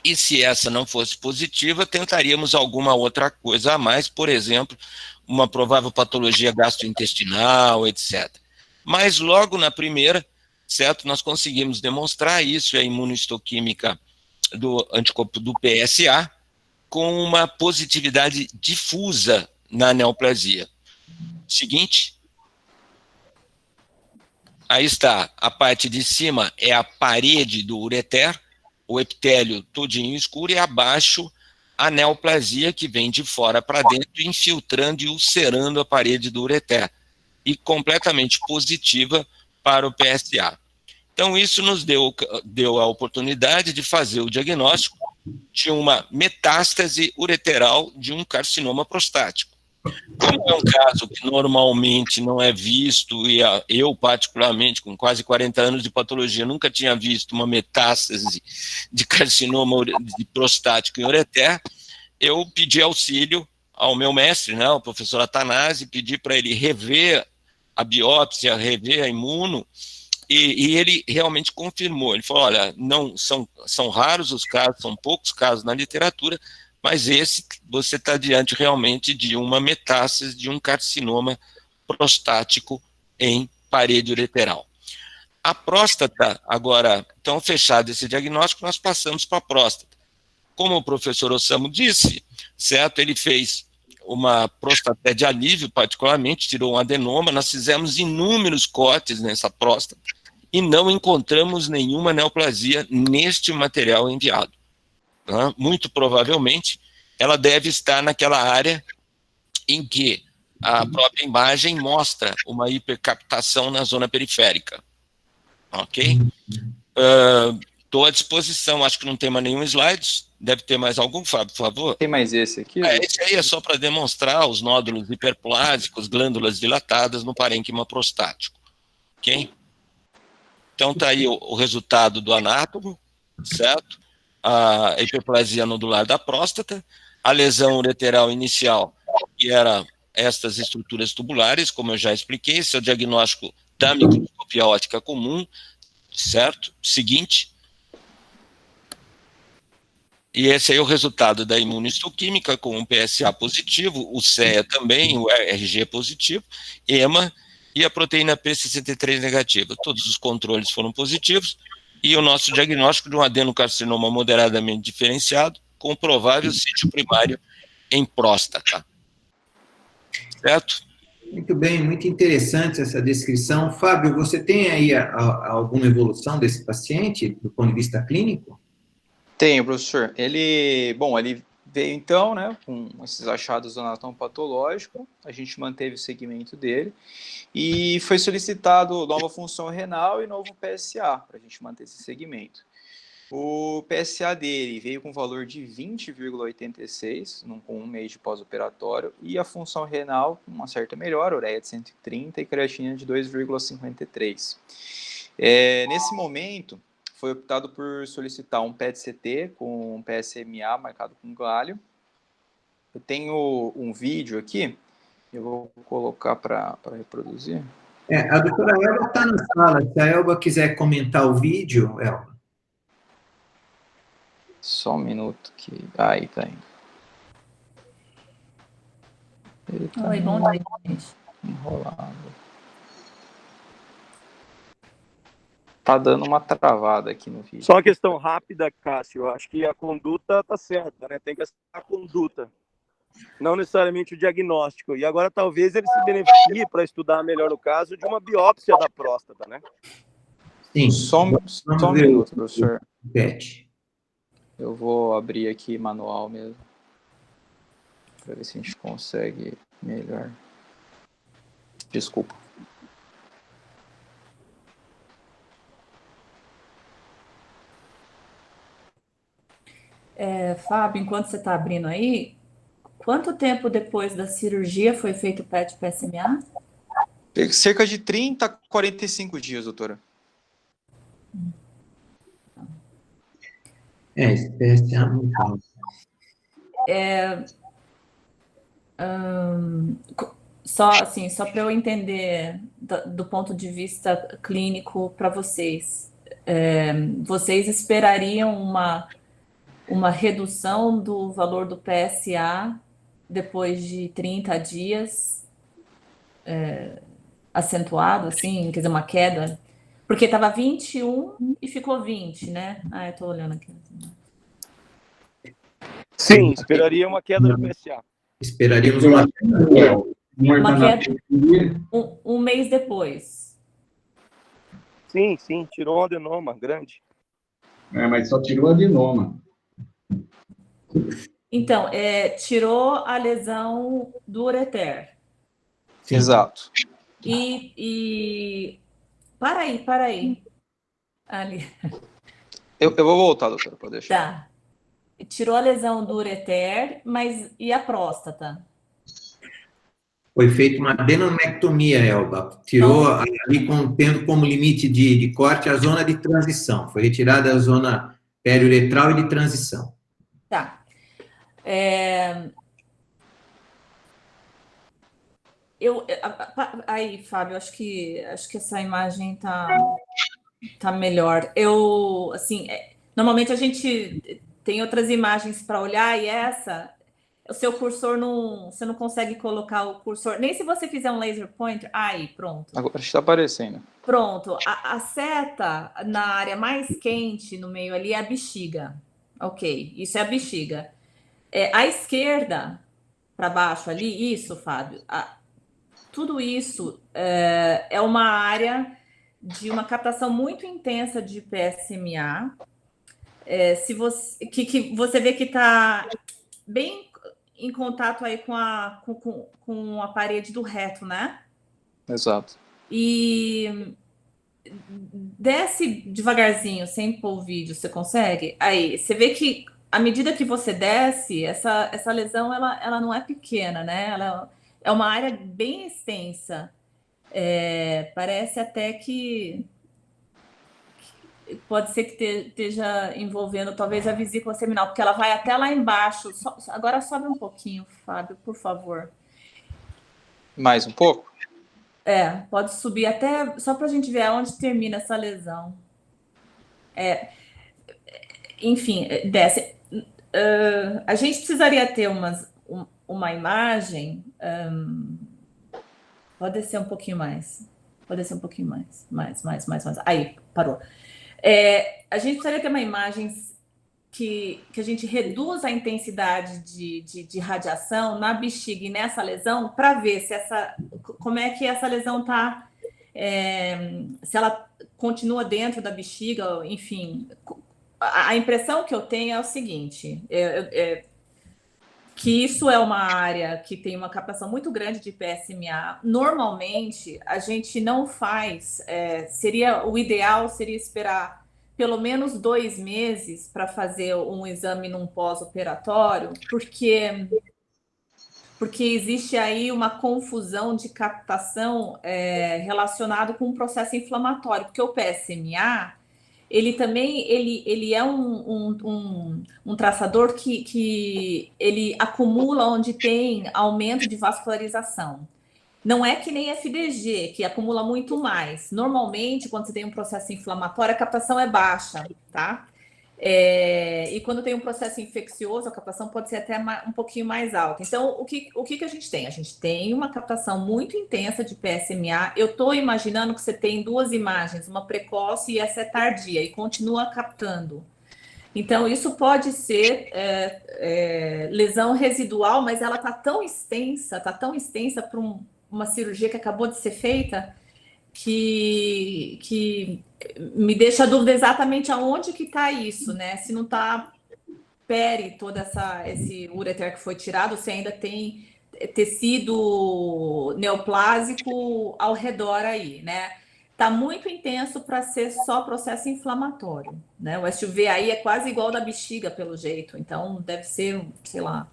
e se essa não fosse positiva, tentaríamos alguma outra coisa a mais, por exemplo, uma provável patologia gastrointestinal, etc. Mas logo na primeira, certo, nós conseguimos demonstrar isso, a imunohistoquímica do anticorpo do PSA, com uma positividade difusa na neoplasia. Seguinte. Aí está, a parte de cima é a parede do ureter, o epitélio todinho escuro, e abaixo a neoplasia que vem de fora para dentro, infiltrando e ulcerando a parede do ureter, e completamente positiva para o PSA. Então isso nos deu a oportunidade de fazer o diagnóstico de uma metástase ureteral de um carcinoma prostático. Como é um caso que normalmente não é visto, e eu particularmente, com quase 40 anos de patologia, nunca tinha visto uma metástase de carcinoma de prostático em ureter, eu pedi auxílio ao meu mestre, né, o professor Athanasi, pedi para ele rever a biópsia, rever a imuno, e ele realmente confirmou. Ele falou, olha, não são raros os casos, são poucos casos na literatura, mas você está diante realmente de uma metástase de um carcinoma prostático em parede ureteral. A próstata, agora, então fechado esse diagnóstico, nós passamos para a próstata. como o professor Osamu disse, certo? Ele fez uma próstata de alívio, particularmente, tirou um adenoma. Nós fizemos inúmeros cortes nessa próstata e não encontramos nenhuma neoplasia neste material enviado. Tá? Muito provavelmente, ela deve estar naquela área em que a própria imagem mostra uma hipercaptação na zona periférica. Ok? Estou à disposição, acho que não tem mais nenhum slide. Deve ter mais algum, Fábio, por favor? Tem mais esse aqui? Esse aí é só para demonstrar os nódulos hiperplásicos, glândulas dilatadas no parênquima prostático. Ok? Então, está aí o resultado do anátomo, certo? A hiperplasia nodular da próstata, a lesão ureteral inicial, que era estas estruturas tubulares, como eu já expliquei, esse é o diagnóstico da microscopia óptica comum, certo? Seguinte. E esse aí é o resultado da imunohistoquímica com o PSA positivo, o CEA também, o RG positivo, EMA e a proteína P63 negativa. Todos os controles foram positivos e o nosso diagnóstico de um adenocarcinoma moderadamente diferenciado com provável sítio primário em próstata. Certo? Muito bem, muito interessante essa descrição. Fábio, você tem aí alguma evolução desse paciente, do ponto de vista clínico? Tenho, professor. Ele veio então, né, com esses achados do anatoma patológico, a gente manteve o segmento dele, e foi solicitado nova função renal e novo PSA, para a gente manter esse segmento. O PSA dele veio com valor de 20,86, com um mês de pós-operatório, e a função renal com uma certa melhora, ureia de 130 e creatina de 2,53. Nesse momento, foi optado por solicitar um PET-CT com um PSMA marcado com gálio. Eu tenho um vídeo aqui, eu vou colocar para reproduzir. A doutora Elba está na sala, se a Elba quiser comentar o vídeo, Elba. Só um minuto que... Aí, tá indo. Ele tá Oi, bom dia, gente. enrolado. Tá dando uma travada aqui no vídeo. Só uma questão rápida, Cássio. Eu acho que a conduta tá certa, né? Tem que acertar a conduta, não necessariamente o diagnóstico. E agora talvez ele se beneficie para estudar melhor o caso de uma biópsia da próstata, né? Sim. Só um minuto, professor. PET. Eu vou abrir aqui manual mesmo, para ver se a gente consegue melhor. Desculpa. Fábio, enquanto você está abrindo aí, quanto tempo depois da cirurgia foi feito o PET-PSMA? Cerca de 30 a 45 dias, doutora. Esse PSA é muito alto. Só para eu entender do ponto de vista clínico para vocês, vocês esperariam uma redução do valor do PSA depois de 30 dias acentuado, assim, quer dizer, uma queda? Porque estava 21 e ficou 20, né? Eu estou olhando aqui. Sim, esperaria uma queda do PSA. Esperaríamos uma queda um mês depois. Sim, tirou um adenoma grande. Mas só tirou adenoma. Então, tirou a lesão do ureter. Exato. E para aí. Ali. Eu vou voltar, doutora, pode deixar. Tá. Tirou a lesão do ureter, mas e a próstata? Foi feita uma adenomectomia, Elba. Tirou ali tendo como limite de corte a zona de transição. Foi retirada a zona periuretral e de transição. Tá. Aí, Fábio, acho que essa imagem tá melhor. Normalmente a gente tem outras imagens para olhar e o seu cursor você não consegue colocar o cursor, nem se você fizer um laser pointer. Aí, pronto. Agora está aparecendo. Pronto. A seta na área mais quente no meio ali é a bexiga. Ok, isso é a bexiga. À esquerda, para baixo ali, isso, Fábio, tudo isso é uma área de uma captação muito intensa de PSMA, que você vê que está bem em contato aí com a parede do reto, né? Exato. E desce devagarzinho, sem pôr o vídeo, você consegue? Aí, você vê que à medida que você desce, essa lesão, ela não é pequena, né? Ela é uma área bem extensa. Parece até que pode ser que esteja envolvendo talvez a vesícula seminal, porque ela vai até lá embaixo. Agora sobe um pouquinho, Fábio, por favor. Mais um pouco? Pode subir até só para a gente ver aonde termina essa lesão. Enfim, desce. A gente precisaria ter uma imagem. Pode descer um pouquinho mais. Pode descer um pouquinho mais. Mais. Aí, parou. A gente precisaria ter uma imagem que a gente reduza a intensidade de radiação na bexiga e nessa lesão para ver como é que essa lesão está, se ela continua dentro da bexiga, enfim. A impressão que eu tenho é o seguinte, que isso é uma área que tem uma captação muito grande de PSMA. Normalmente, a gente não faz, o ideal seria esperar pelo menos 2 meses para fazer um exame num pós-operatório, porque existe aí uma confusão de captação relacionado com o processo inflamatório, porque o PSMA, ele também ele é um traçador que ele acumula onde tem aumento de vascularização. Não é que nem FDG, que acumula muito mais. Normalmente, quando você tem um processo inflamatório, a captação é baixa, tá? E quando tem um processo infeccioso, a captação pode ser até um pouquinho mais alta. Então, o que a gente tem? A gente tem uma captação muito intensa de PSMA. Eu estou imaginando que você tem 2 imagens, uma precoce e essa é tardia, e continua captando. Então, isso pode ser lesão residual, mas ela está tão extensa para uma cirurgia que acabou de ser feita, que me deixa a dúvida exatamente aonde que está isso, né? Se não está todo esse ureter que foi tirado, se ainda tem tecido neoplásico ao redor aí, né? Está muito intenso para ser só processo inflamatório, né? O SUV aí é quase igual da bexiga, pelo jeito. Então, deve ser, sei lá,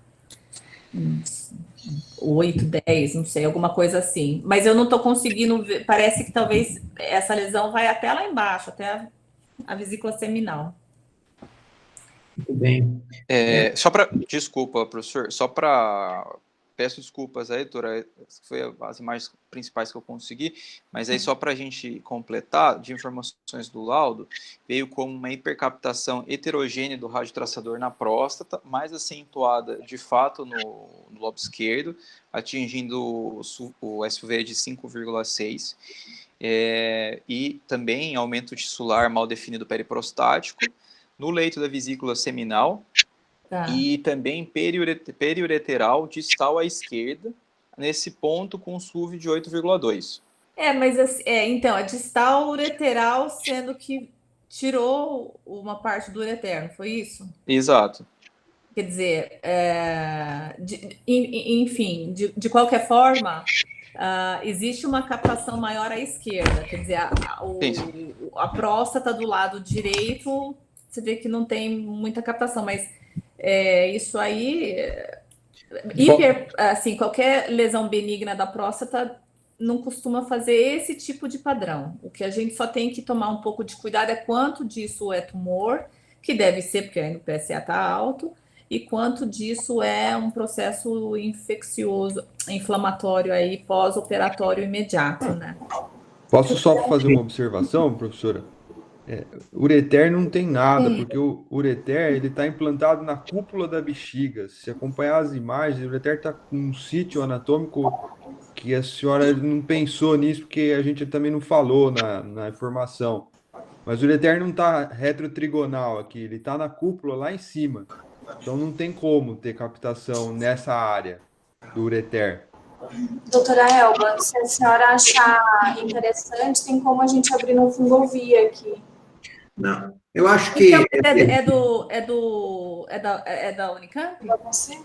8, 10, não sei, alguma coisa assim. Mas eu não estou conseguindo ver, parece que talvez essa lesão vai até lá embaixo, até a vesícula seminal. Muito bem. Desculpa, professor, peço desculpas aí, doutora, foi as imagens principais que eu consegui, mas aí só para a gente completar, de informações do laudo, veio como uma hipercaptação heterogênea do radiotraçador na próstata, mais acentuada de fato no lobo esquerdo, atingindo o SUV de 5,6, e também aumento tissular mal definido periprostático, no leito da vesícula seminal, e também periureteral distal à esquerda, nesse ponto com SUV de 8,2. Então, a distal ureteral, sendo que tirou uma parte do ureter, não foi isso? Exato. Quer dizer, enfim, de qualquer forma, existe uma captação maior à esquerda, quer dizer, a próstata do lado direito, você vê que não tem muita captação, mas isso aí, assim, qualquer lesão benigna da próstata não costuma fazer esse tipo de padrão. O que a gente só tem que tomar um pouco de cuidado é quanto disso é tumor, que deve ser, porque ainda o PSA está alto, e quanto disso é um processo infeccioso, inflamatório aí, pós-operatório imediato, né? Posso só fazer uma observação, professora? O ureter não tem nada, porque o ureter ele está implantado na cúpula da bexiga. Se acompanhar as imagens, o ureter está com um sítio anatômico que a senhora não pensou nisso, porque a gente também não falou na informação. Mas o ureter não está retrotrigonal aqui, ele está na cúpula lá em cima. Então não tem como ter captação nessa área do ureter. Doutora Elba, se a senhora achar interessante, tem como a gente abrir no Fungovia aqui. Não, eu acho que... Então, é da Unicamp? Para você?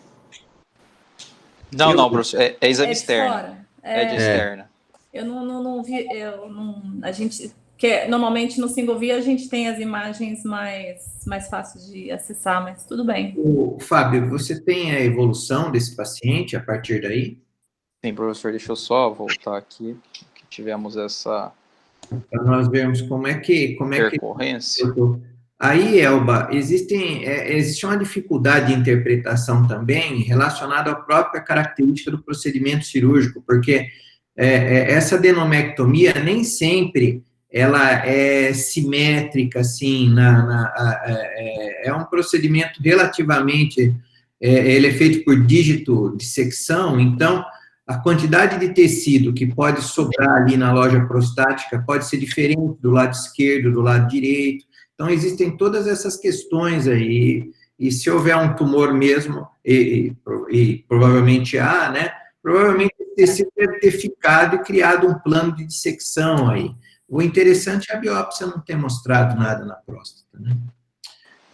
Não, professor, é exame É de externo. fora? É de externa. Eu não vi, a gente, que normalmente no Fungovia a gente tem as imagens mais fáceis de acessar, mas tudo bem. Fábio, você tem a evolução desse paciente a partir daí? Sim, professor, deixa eu só voltar aqui, que tivemos essa Para nós vermos como é que percorrência. Aí, Elba, existe uma dificuldade de interpretação também relacionada à própria característica do procedimento cirúrgico, porque essa adenomectomia nem sempre ela é simétrica, assim, é um procedimento relativamente, ele é feito por dígito de secção, então a quantidade de tecido que pode sobrar ali na loja prostática pode ser diferente do lado esquerdo, do lado direito. Então, existem todas essas questões aí. E se houver um tumor mesmo, e provavelmente há, né? Provavelmente o tecido deve ter ficado e criado um plano de dissecção aí. O interessante é a biópsia não ter mostrado nada na próstata, né?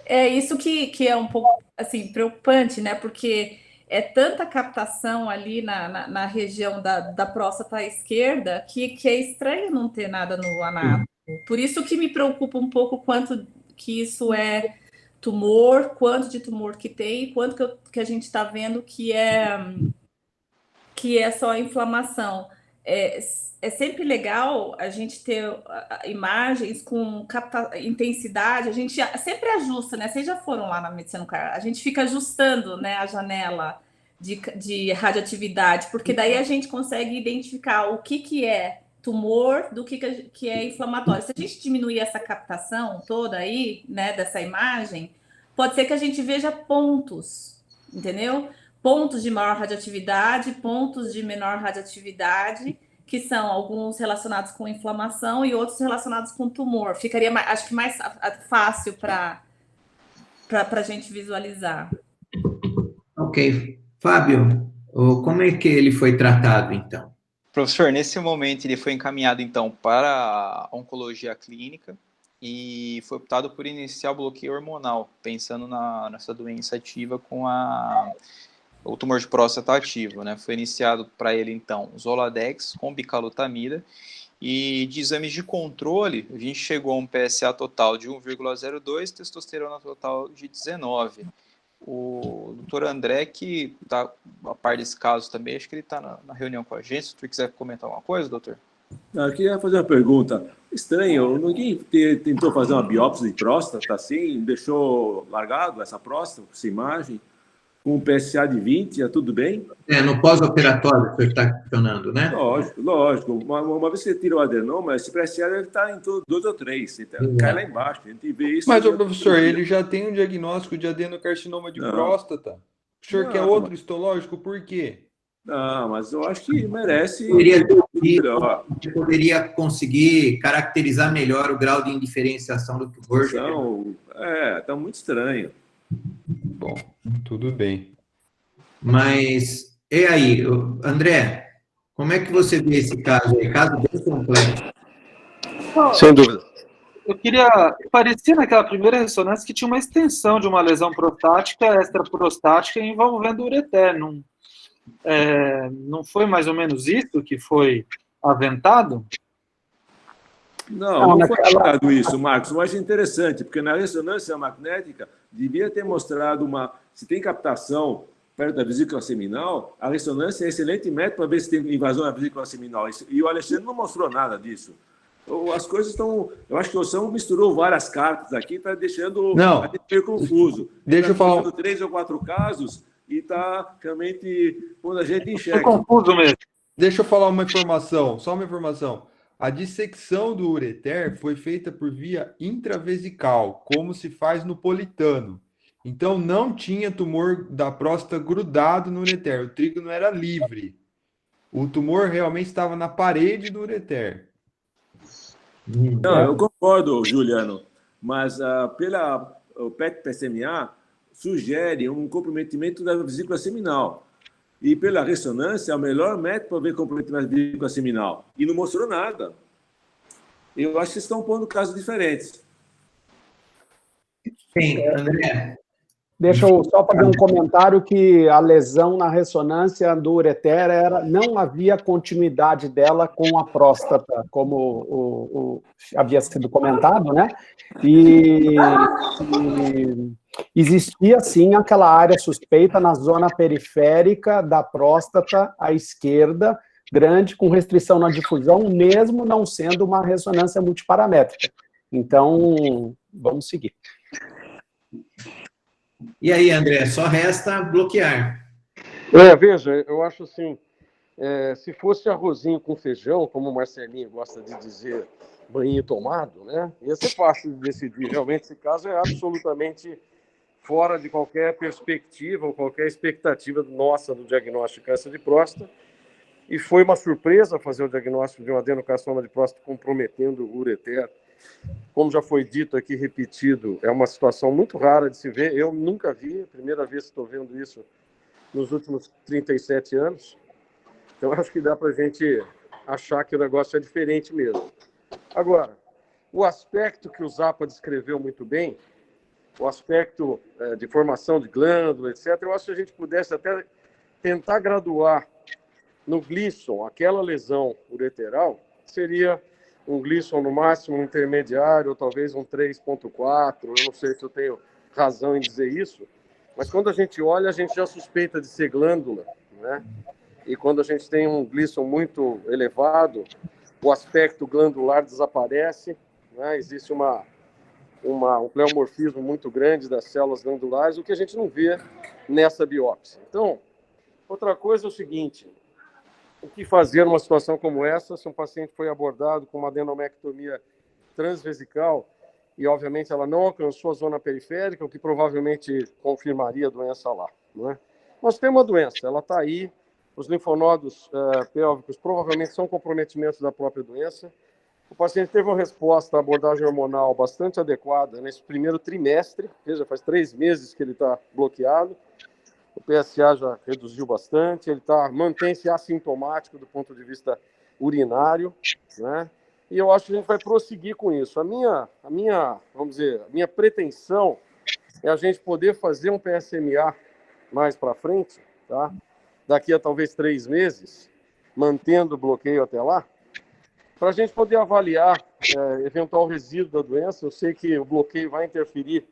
É isso que é um pouco, assim, preocupante, né? Porque é tanta captação ali na região da próstata esquerda que é estranho não ter nada no anátomo. Por isso que me preocupa um pouco quanto que isso é tumor, quanto de tumor que tem, quanto que a gente está vendo que é só inflamação. É sempre legal a gente ter imagens com intensidade, a gente sempre ajusta, né? Vocês já foram lá na medicina nuclear, a gente fica ajustando, né, a janela de radioatividade, porque daí a gente consegue identificar o que é tumor do que é inflamatório. Se a gente diminuir essa captação toda aí, né, dessa imagem, pode ser que a gente veja pontos, entendeu? Pontos de maior radioatividade, pontos de menor radioatividade, que são alguns relacionados com inflamação e outros relacionados com tumor. Ficaria, acho que mais fácil para a gente visualizar. Ok. Fábio, como é que ele foi tratado, então? Professor, nesse momento ele foi encaminhado, então, para a oncologia clínica e foi optado por iniciar o bloqueio hormonal, pensando nessa doença ativa com o tumor de próstata ativo, né? Foi iniciado para ele, então, Zoladex com bicalutamida, e de exames de controle, a gente chegou a um PSA total de 1,02, testosterona total de 19. O doutor André, que está a par desse caso também, acho que ele está na reunião com a gente. Se tu quiser comentar alguma coisa, doutor? Eu queria fazer uma pergunta. Estranho, ninguém tentou fazer uma biópsia de próstata assim, deixou largado essa próstata, essa imagem, com um PSA de 20, é tudo bem? No pós-operatório que você está questionando, né? Lógico. Uma vez que você tira o adenoma, esse PSA deve estar em 2 ou 3, então cai lá embaixo, a gente vê isso. Mas, professor, ele já tem um diagnóstico de adenocarcinoma de próstata. O senhor quer outro histológico, por quê? Não, mas eu acho que merece... Poderia conseguir caracterizar melhor o grau de indiferenciação do tumor. Está muito estranho. Bom, tudo bem. Mas, e aí, André, como é que você vê esse caso aí? Caso bem complexo. Sem dúvida. Eu queria... Parecia naquela primeira ressonância que tinha uma extensão de uma lesão prostática, extraprostática, envolvendo o ureter. Não foi mais ou menos isso que foi aventado? Não foi aventado isso, Marcos. Mas é interessante, porque na ressonância magnética devia ter mostrado se tem captação perto da vesícula seminal, a ressonância é excelente método para ver se tem invasão na vesícula seminal. E o Alexandre não mostrou nada disso. As coisas estão... Eu acho que o Ossão misturou várias cartas aqui, está deixando a gente meio confuso. Deixa eu falar... 3 ou 4 casos e está realmente quando a gente enxerga. Foi confuso mesmo. Deixa eu falar uma informação, só uma informação. A dissecção do ureter foi feita por via intravesical, como se faz no politano. Então, não tinha tumor da próstata grudado no ureter. O trígono era livre. O tumor realmente estava na parede do ureter. Não, eu concordo, Juliano, mas o PET-PSMA sugere um comprometimento da vesícula seminal. E pela ressonância, é o melhor método para ver comprometimento da vesícula seminal. E não mostrou nada. Eu acho que estão pondo casos diferentes. Sim, André. Deixa eu só fazer um comentário que a lesão na ressonância do ureter não havia continuidade dela com a próstata, como havia sido comentado, né? E existia, sim, aquela área suspeita na zona periférica da próstata à esquerda, grande, com restrição na difusão, mesmo não sendo uma ressonância multiparamétrica. Então, vamos seguir. E aí, André, só resta bloquear. Veja, eu acho assim, se fosse arrozinho com feijão, como o Marcelinho gosta de dizer, banho tomado, né? Ia ser fácil de decidir. Realmente, esse caso é absolutamente fora de qualquer perspectiva ou qualquer expectativa nossa do diagnóstico de câncer de próstata. E foi uma surpresa fazer o diagnóstico de um adenocarcinoma de próstata comprometendo o ureter. Como já foi dito aqui, repetido, é uma situação muito rara de se ver. Eu nunca vi, a primeira vez que estou vendo isso nos últimos 37 anos. Então, acho que dá para a gente achar que o negócio é diferente mesmo. Agora, o aspecto que o Zappa descreveu muito bem, o aspecto de formação de glândula, etc., eu acho que a gente pudesse até tentar graduar no Gleason, aquela lesão ureteral, seria um Gleason no máximo, um intermediário, ou talvez um 3.4, eu não sei se eu tenho razão em dizer isso, mas quando a gente olha, a gente já suspeita de ser glândula, né? E quando a gente tem um Gleason muito elevado, o aspecto glandular desaparece, né? Existe um pleomorfismo muito grande das células glandulares, o que a gente não vê nessa biópsia. Então, outra coisa é o seguinte: o que fazer numa situação como essa, se um paciente foi abordado com uma adenomectomia transvesical e, obviamente, ela não alcançou a zona periférica, o que provavelmente confirmaria a doença lá, não é? Nós temos uma doença, ela está aí, os linfonodos pélvicos provavelmente são comprometimentos da própria doença. O paciente teve uma resposta à abordagem hormonal bastante adequada nesse primeiro trimestre, veja, faz 3 meses que ele está bloqueado. O PSA já reduziu bastante, ele mantém-se assintomático do ponto de vista urinário, né? E eu acho que a gente vai prosseguir com isso. A minha pretensão é a gente poder fazer um PSMA mais para frente, tá? Daqui a talvez 3 meses, mantendo o bloqueio até lá, para a gente poder avaliar eventual resíduo da doença. Eu sei que o bloqueio vai interferir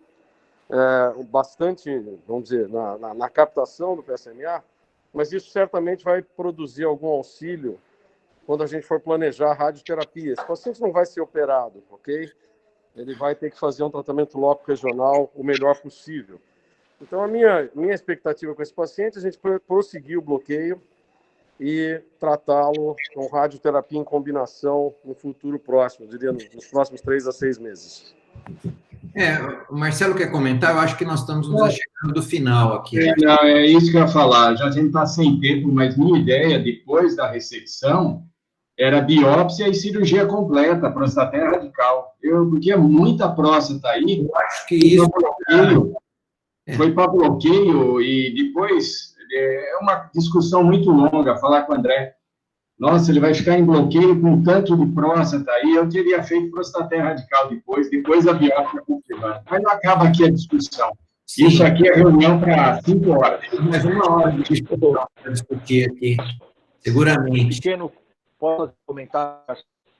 bastante, vamos dizer, na captação do PSMA, mas isso certamente vai produzir algum auxílio quando a gente for planejar a radioterapia. Esse paciente não vai ser operado, ok? Ele vai ter que fazer um tratamento local regional o melhor possível. Então, a minha expectativa com esse paciente é a gente prosseguir o bloqueio e tratá-lo com radioterapia em combinação no futuro próximo, eu diria nos próximos 3 a 6 meses. O Marcelo quer comentar? Eu acho que nós estamos nos achegando do final aqui. É isso que eu ia falar. Já a gente está sem tempo, mas minha ideia, depois da ressecção, era biópsia e cirurgia completa, prostatéia radical. Porque é muita próstata aí. Eu acho que isso foi para bloqueio e depois é uma discussão muito longa falar com o André. Nossa, ele vai ficar em bloqueio com tanto de próstata aí. Eu teria feito prostatéia radical depois da biópsia confirmada. Mas não acaba aqui a discussão. Sim. Isso aqui é reunião para 5 horas. Mais 1 hora de discussão para discutir aqui, seguramente. Pequeno, posso comentar?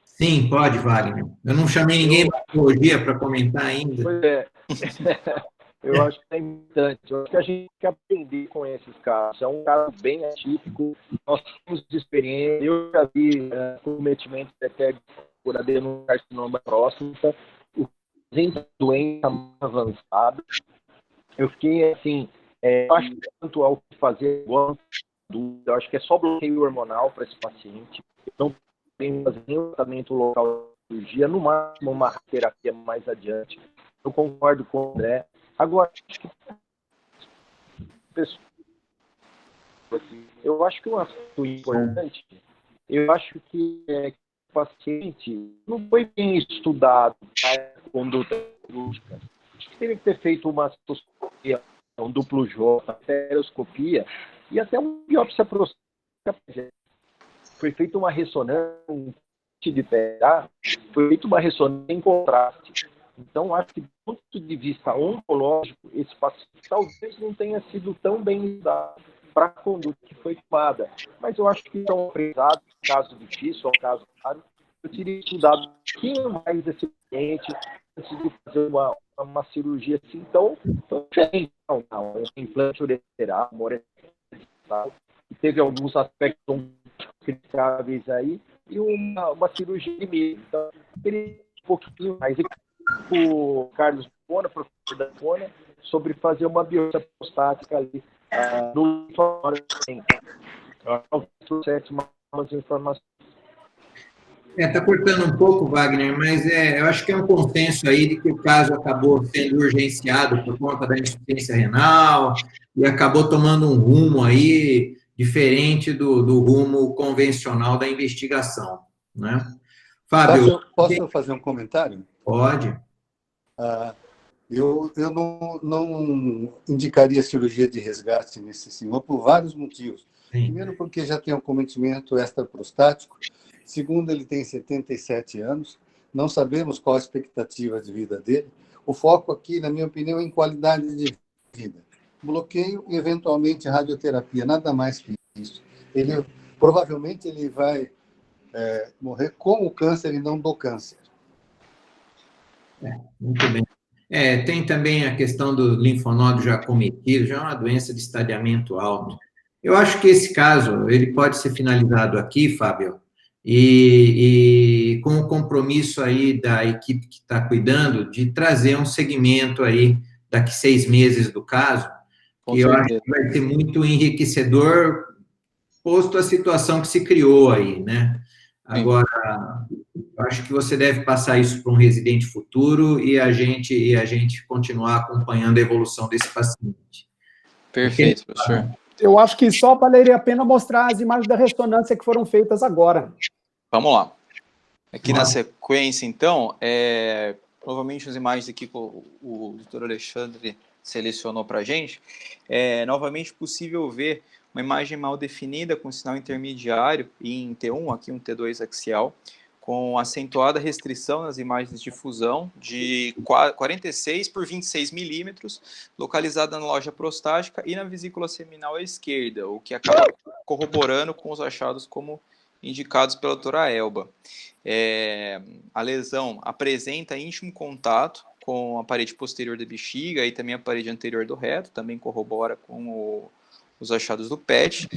Sim, pode, Wagner. Eu não chamei ninguém da psicologia para comentar ainda. Pois é. Eu acho que é importante. Eu acho que a gente tem que aprender com esses casos. É um caso bem atípico. Nós temos experiência. Eu já vi cometimento até por adenocarcinoma próstata. O paciente doença avançada. Eu fiquei assim, eu acho que tanto ao que fazer agora, eu acho que é só bloqueio hormonal para esse paciente. Não tem que fazer nenhum tratamento local de cirurgia, no máximo uma terapia mais adiante. Eu concordo com o André. Agora, eu acho que um assunto importante, eu acho que paciente não foi bem estudado a conduta cirúrgica. Teria que ter feito uma cistoscopia, um duplo J, estereoscopia e até uma biópsia prostática. Foi feita uma ressonância de PA, foi feita uma ressonância em contraste. Então, acho que, do ponto de vista oncológico, esse paciente talvez não tenha sido tão bem estudado para a conduta que foi tomada. Mas eu acho que é um aprendizado, um caso difícil, um caso raro. Eu teria estudado um pouquinho mais desse paciente antes de fazer uma cirurgia assim tão diferente. Um implante ureteral, que teve alguns aspectos criticáveis aí, e uma cirurgia de meio. Então, eu teria um pouquinho mais. O Carlos Bona, professor da Bona, sobre fazer uma biópsia prostática ali no laboratório. Trouxesse umas informações. Está cortando um pouco, Wagner, mas eu acho que é um consenso aí de que o caso acabou sendo urgenciado por conta da insuficiência renal e acabou tomando um rumo aí diferente do rumo convencional da investigação, né? Fábio... Posso fazer um comentário? Pode. Eu não indicaria cirurgia de resgate nesse senhor por vários motivos. Sim. Primeiro, porque já tem um cometimento extraprostático. Segundo, ele tem 77 anos. Não sabemos qual a expectativa de vida dele. O foco aqui, na minha opinião, é em qualidade de vida. Bloqueio e, eventualmente, radioterapia. Nada mais que isso. Provavelmente ele vai morrer com o câncer e não do câncer. Muito bem. Tem também a questão do linfonodo já acometido, já é uma doença de estadiamento alto. Eu acho que esse caso, ele pode ser finalizado aqui, Fábio, e com o compromisso aí da equipe que está cuidando, de trazer um segmento aí, daqui 6 meses do caso, que eu acho que vai ser muito enriquecedor, posto a situação que se criou aí, né? Agora, eu acho que você deve passar isso para um residente futuro e a gente continuar acompanhando a evolução desse paciente. Perfeito, professor. Eu acho que só valeria a pena mostrar as imagens da ressonância que foram feitas agora. Vamos lá. Aqui na sequência, então, provavelmente as imagens aqui que o doutor Alexandre selecionou para a gente, é novamente possível ver uma imagem mal definida com sinal intermediário em T1, aqui um T2 axial, com acentuada restrição nas imagens de difusão de 46 por 26 milímetros, localizada na loja prostática e na vesícula seminal à esquerda, o que acaba corroborando com os achados como indicados pela doutora Elba. A lesão apresenta íntimo contato com a parede posterior da bexiga e também a parede anterior do reto, também corrobora com os achados do PET.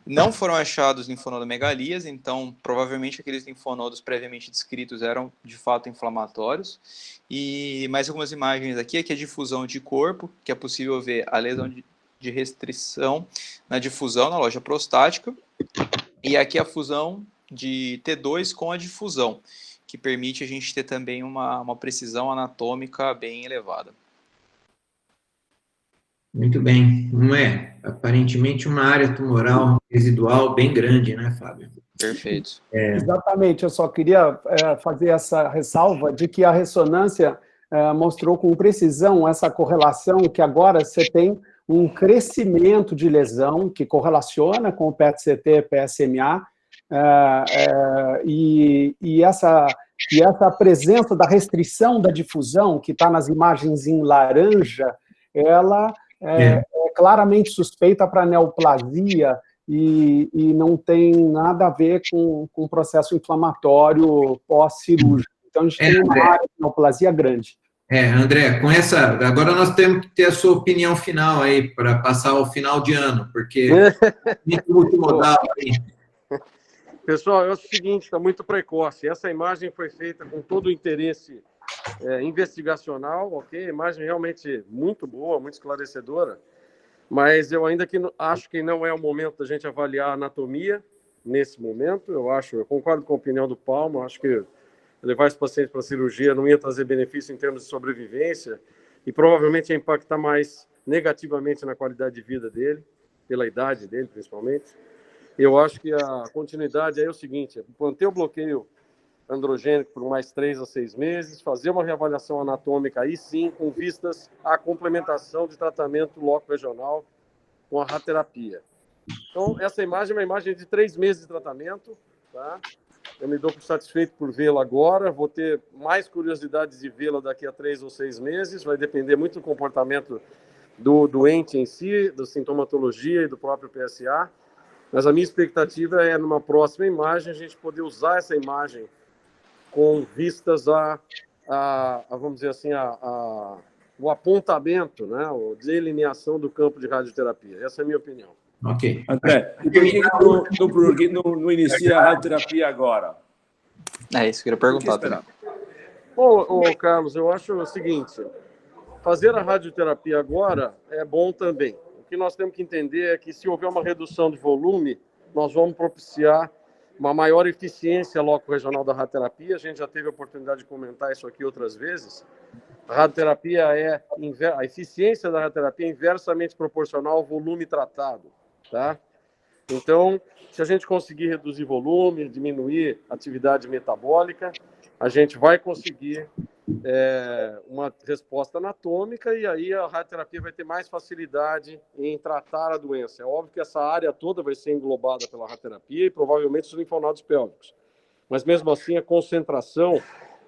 Não foram achados linfonodomegalias, então provavelmente aqueles linfonodos previamente descritos eram de fato inflamatórios. E mais algumas imagens aqui a difusão de corpo, que é possível ver a lesão de restrição na difusão na loja prostática, e aqui a fusão de T2 com a difusão, que permite a gente ter também uma precisão anatômica bem elevada. Muito bem. Não é, aparentemente, uma área tumoral residual bem grande, né, Fábio? Perfeito. Exatamente, eu só queria fazer essa ressalva de que a ressonância mostrou com precisão essa correlação, que agora você tem um crescimento de lesão que correlaciona com o PET-CT, PSMA, e essa presença da restrição da difusão, que está nas imagens em laranja, ela é claramente suspeita para neoplasia e não tem nada a ver com o processo inflamatório pós-cirúrgico. Então, a gente tem uma área de neoplasia grande. André, agora nós temos que ter a sua opinião final aí, para passar o final de ano, porque multimodal aí. Pessoal, é o seguinte, está muito precoce. Essa imagem foi feita com todo o interesse investigacional, ok? Imagem realmente muito boa, muito esclarecedora, mas eu ainda acho que não é o momento da gente avaliar a anatomia nesse momento. Eu concordo com a opinião do Palma, acho que levar esse paciente para a cirurgia não ia trazer benefício em termos de sobrevivência e provavelmente ia impactar mais negativamente na qualidade de vida dele, pela idade dele, principalmente. Eu acho que a continuidade é o seguinte, manter o bloqueio androgênico por mais 3 a 6 meses, fazer uma reavaliação anatômica, aí sim, com vistas à complementação de tratamento loco-regional com a radioterapia. Então, essa imagem é uma imagem de 3 meses de tratamento, tá? Eu me dou por satisfeito por vê-la agora, vou ter mais curiosidade de vê-la daqui a 3 ou 6 meses, vai depender muito do comportamento do doente em si, da sintomatologia e do próprio PSA, mas a minha expectativa é, numa próxima imagem, a gente poder usar essa imagem com vistas vamos dizer assim, o apontamento, né, a delineação do campo de radioterapia. Essa é a minha opinião. Ok. André, e por que não inicia a radioterapia agora? É isso que eu ia perguntar também. Bom, Carlos, eu acho o seguinte, fazer a radioterapia agora é bom também. O que nós temos que entender é que se houver uma redução de volume, nós vamos propiciar uma maior eficiência loco-regional da radioterapia. A gente já teve a oportunidade de comentar isso aqui outras vezes. A radioterapia a eficiência da radioterapia é inversamente proporcional ao volume tratado, tá? Então, se a gente conseguir reduzir volume, diminuir atividade metabólica, a gente vai conseguir uma resposta anatômica e aí a radioterapia vai ter mais facilidade em tratar a doença. É óbvio que essa área toda vai ser englobada pela radioterapia e provavelmente os linfonodos pélvicos. Mas mesmo assim, a concentração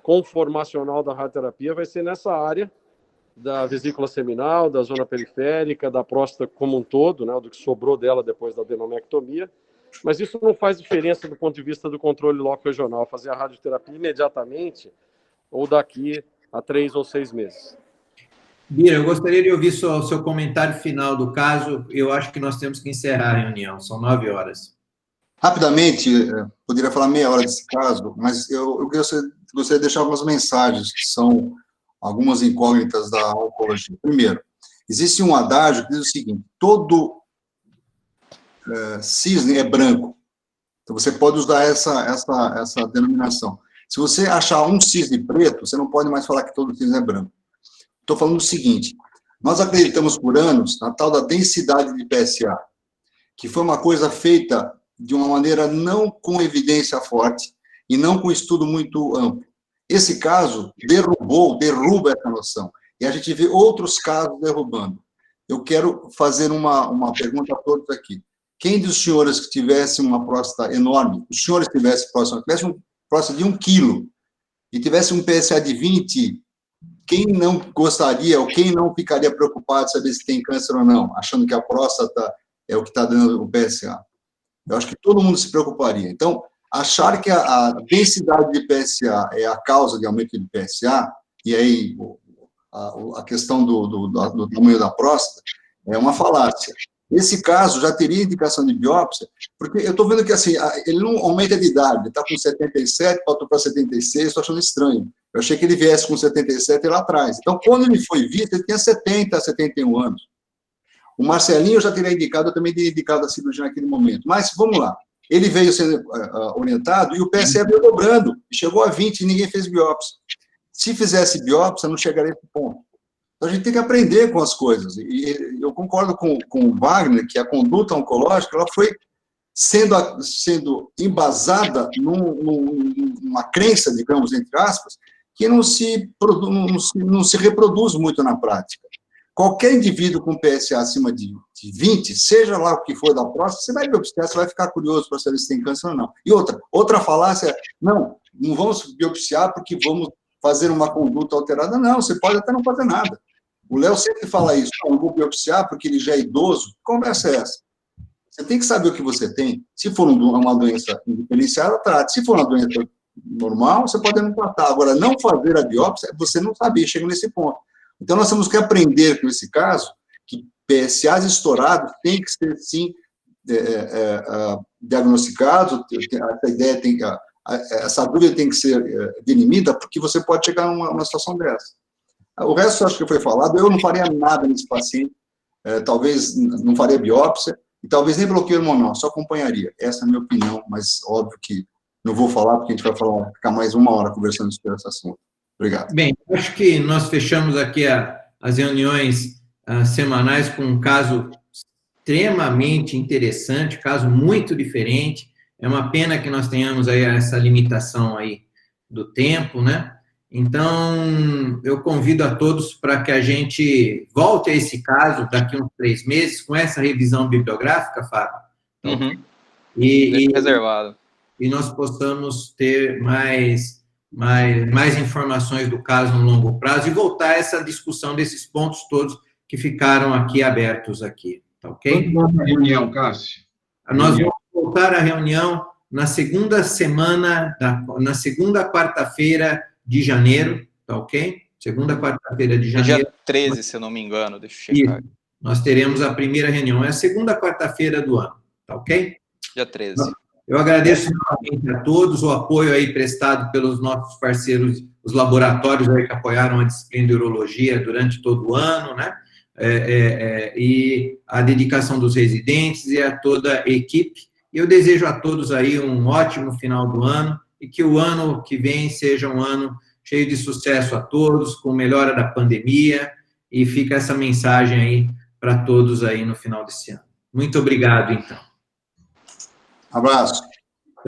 conformacional da radioterapia vai ser nessa área da vesícula seminal, da zona periférica, da próstata como um todo, né, do que sobrou dela depois da adenomectomia. Mas isso não faz diferença do ponto de vista do controle loco-regional, fazer a radioterapia imediatamente ou daqui a 3 ou 6 meses. Bira, eu gostaria de ouvir o seu comentário final do caso. Eu acho que nós temos que encerrar a reunião, são 9 horas. Rapidamente, poderia falar meia hora desse caso, mas eu gostaria de deixar algumas mensagens, que são algumas incógnitas da oncologia. Primeiro, existe um adágio que diz o seguinte: todo cisne é branco. Então, você pode usar essa denominação. Se você achar um cisne preto, você não pode mais falar que todo cisne é branco. Estou falando o seguinte: nós acreditamos por anos na tal da densidade de PSA, que foi uma coisa feita de uma maneira não com evidência forte e não com estudo muito amplo. Esse caso derruba essa noção. E a gente vê outros casos derrubando. Eu quero fazer uma pergunta a todos aqui. Quem dos senhores que tivesse uma próstata enorme, os senhores tivesse uma próstata de 1 quilo e tivesse um PSA de 20, quem não gostaria ou quem não ficaria preocupado de saber se tem câncer ou não, achando que a próstata é o que está dando o PSA? Eu acho que todo mundo se preocuparia. Então, achar que a densidade de PSA é a causa de aumento de PSA, e aí a questão do tamanho da próstata, é uma falácia. Esse caso já teria indicação de biópsia, porque eu estou vendo que assim, ele não aumenta de idade, ele está com 77, passou para 76, estou achando estranho. Eu achei que ele viesse com 77 lá atrás. Então, quando ele foi visto, ele tinha 70, 71 anos. O Marcelinho eu já teria indicado, eu também teria indicado a cirurgia naquele momento. Mas, vamos lá. Ele veio sendo orientado e o PSA veio dobrando. Chegou a 20 e ninguém fez biópsia. Se fizesse biópsia, não chegaria a esse ponto. Então, a gente tem que aprender com as coisas. E eu concordo com o Wagner que a conduta oncológica ela foi sendo embasada numa crença, digamos, entre aspas, que não se reproduz muito na prática. Qualquer indivíduo com PSA acima de 20, seja lá o que for da próstata, você vai biopsiar, você vai ficar curioso para saber se tem câncer ou não. E outra falácia é, não vamos biopsiar porque vamos fazer uma conduta alterada. Não, você pode até não fazer nada. O Léo sempre fala isso, não vou biopsiar porque ele já é idoso. Que conversa é essa? Você tem que saber o que você tem. Se for uma doença indiferenciada, trate. Se for uma doença normal, você pode não tratar. Agora, não fazer a biópsia, você não sabe, chega nesse ponto. Então, nós temos que aprender com esse caso que PSAs estourados têm que ser, sim, diagnosticados, essa dúvida tem que ser dirimida, porque você pode chegar numa situação dessa. O resto, acho que foi falado, eu não faria nada nesse paciente, talvez não faria biópsia, e talvez nem bloqueio hormonal, só acompanharia. Essa é a minha opinião, mas óbvio que não vou falar, porque a gente vai ficar mais 1 hora conversando sobre esse assunto. Obrigado. Bem, acho que nós fechamos aqui as reuniões semanais com um caso extremamente interessante, caso muito diferente. É uma pena que nós tenhamos aí essa limitação aí do tempo, né? Então, eu convido a todos para que a gente volte a esse caso daqui a uns 3 meses, com essa revisão bibliográfica, Fábio. Uhum. E Reservado. E nós possamos ter mais informações do caso no longo prazo e voltar a essa discussão desses pontos todos que ficaram aqui abertos aqui, tá ok? Quando volta a reunião, Cássio? Nós vamos voltar à reunião na segunda quarta-feira de janeiro, tá ok? Segunda quarta-feira de janeiro. Dia 13, se eu não me engano, deixa eu checar. Isso. Nós teremos a primeira reunião, é a segunda quarta-feira do ano, tá ok? Dia 13. Eu agradeço novamente a todos o apoio aí prestado pelos nossos parceiros, os laboratórios aí que apoiaram a disciplina de urologia durante todo o ano, né? E a dedicação dos residentes e a toda a equipe. E eu desejo a todos aí um ótimo final do ano e que o ano que vem seja um ano cheio de sucesso a todos, com melhora da pandemia, e fica essa mensagem aí para todos aí no final desse ano. Muito obrigado, então. Abraço.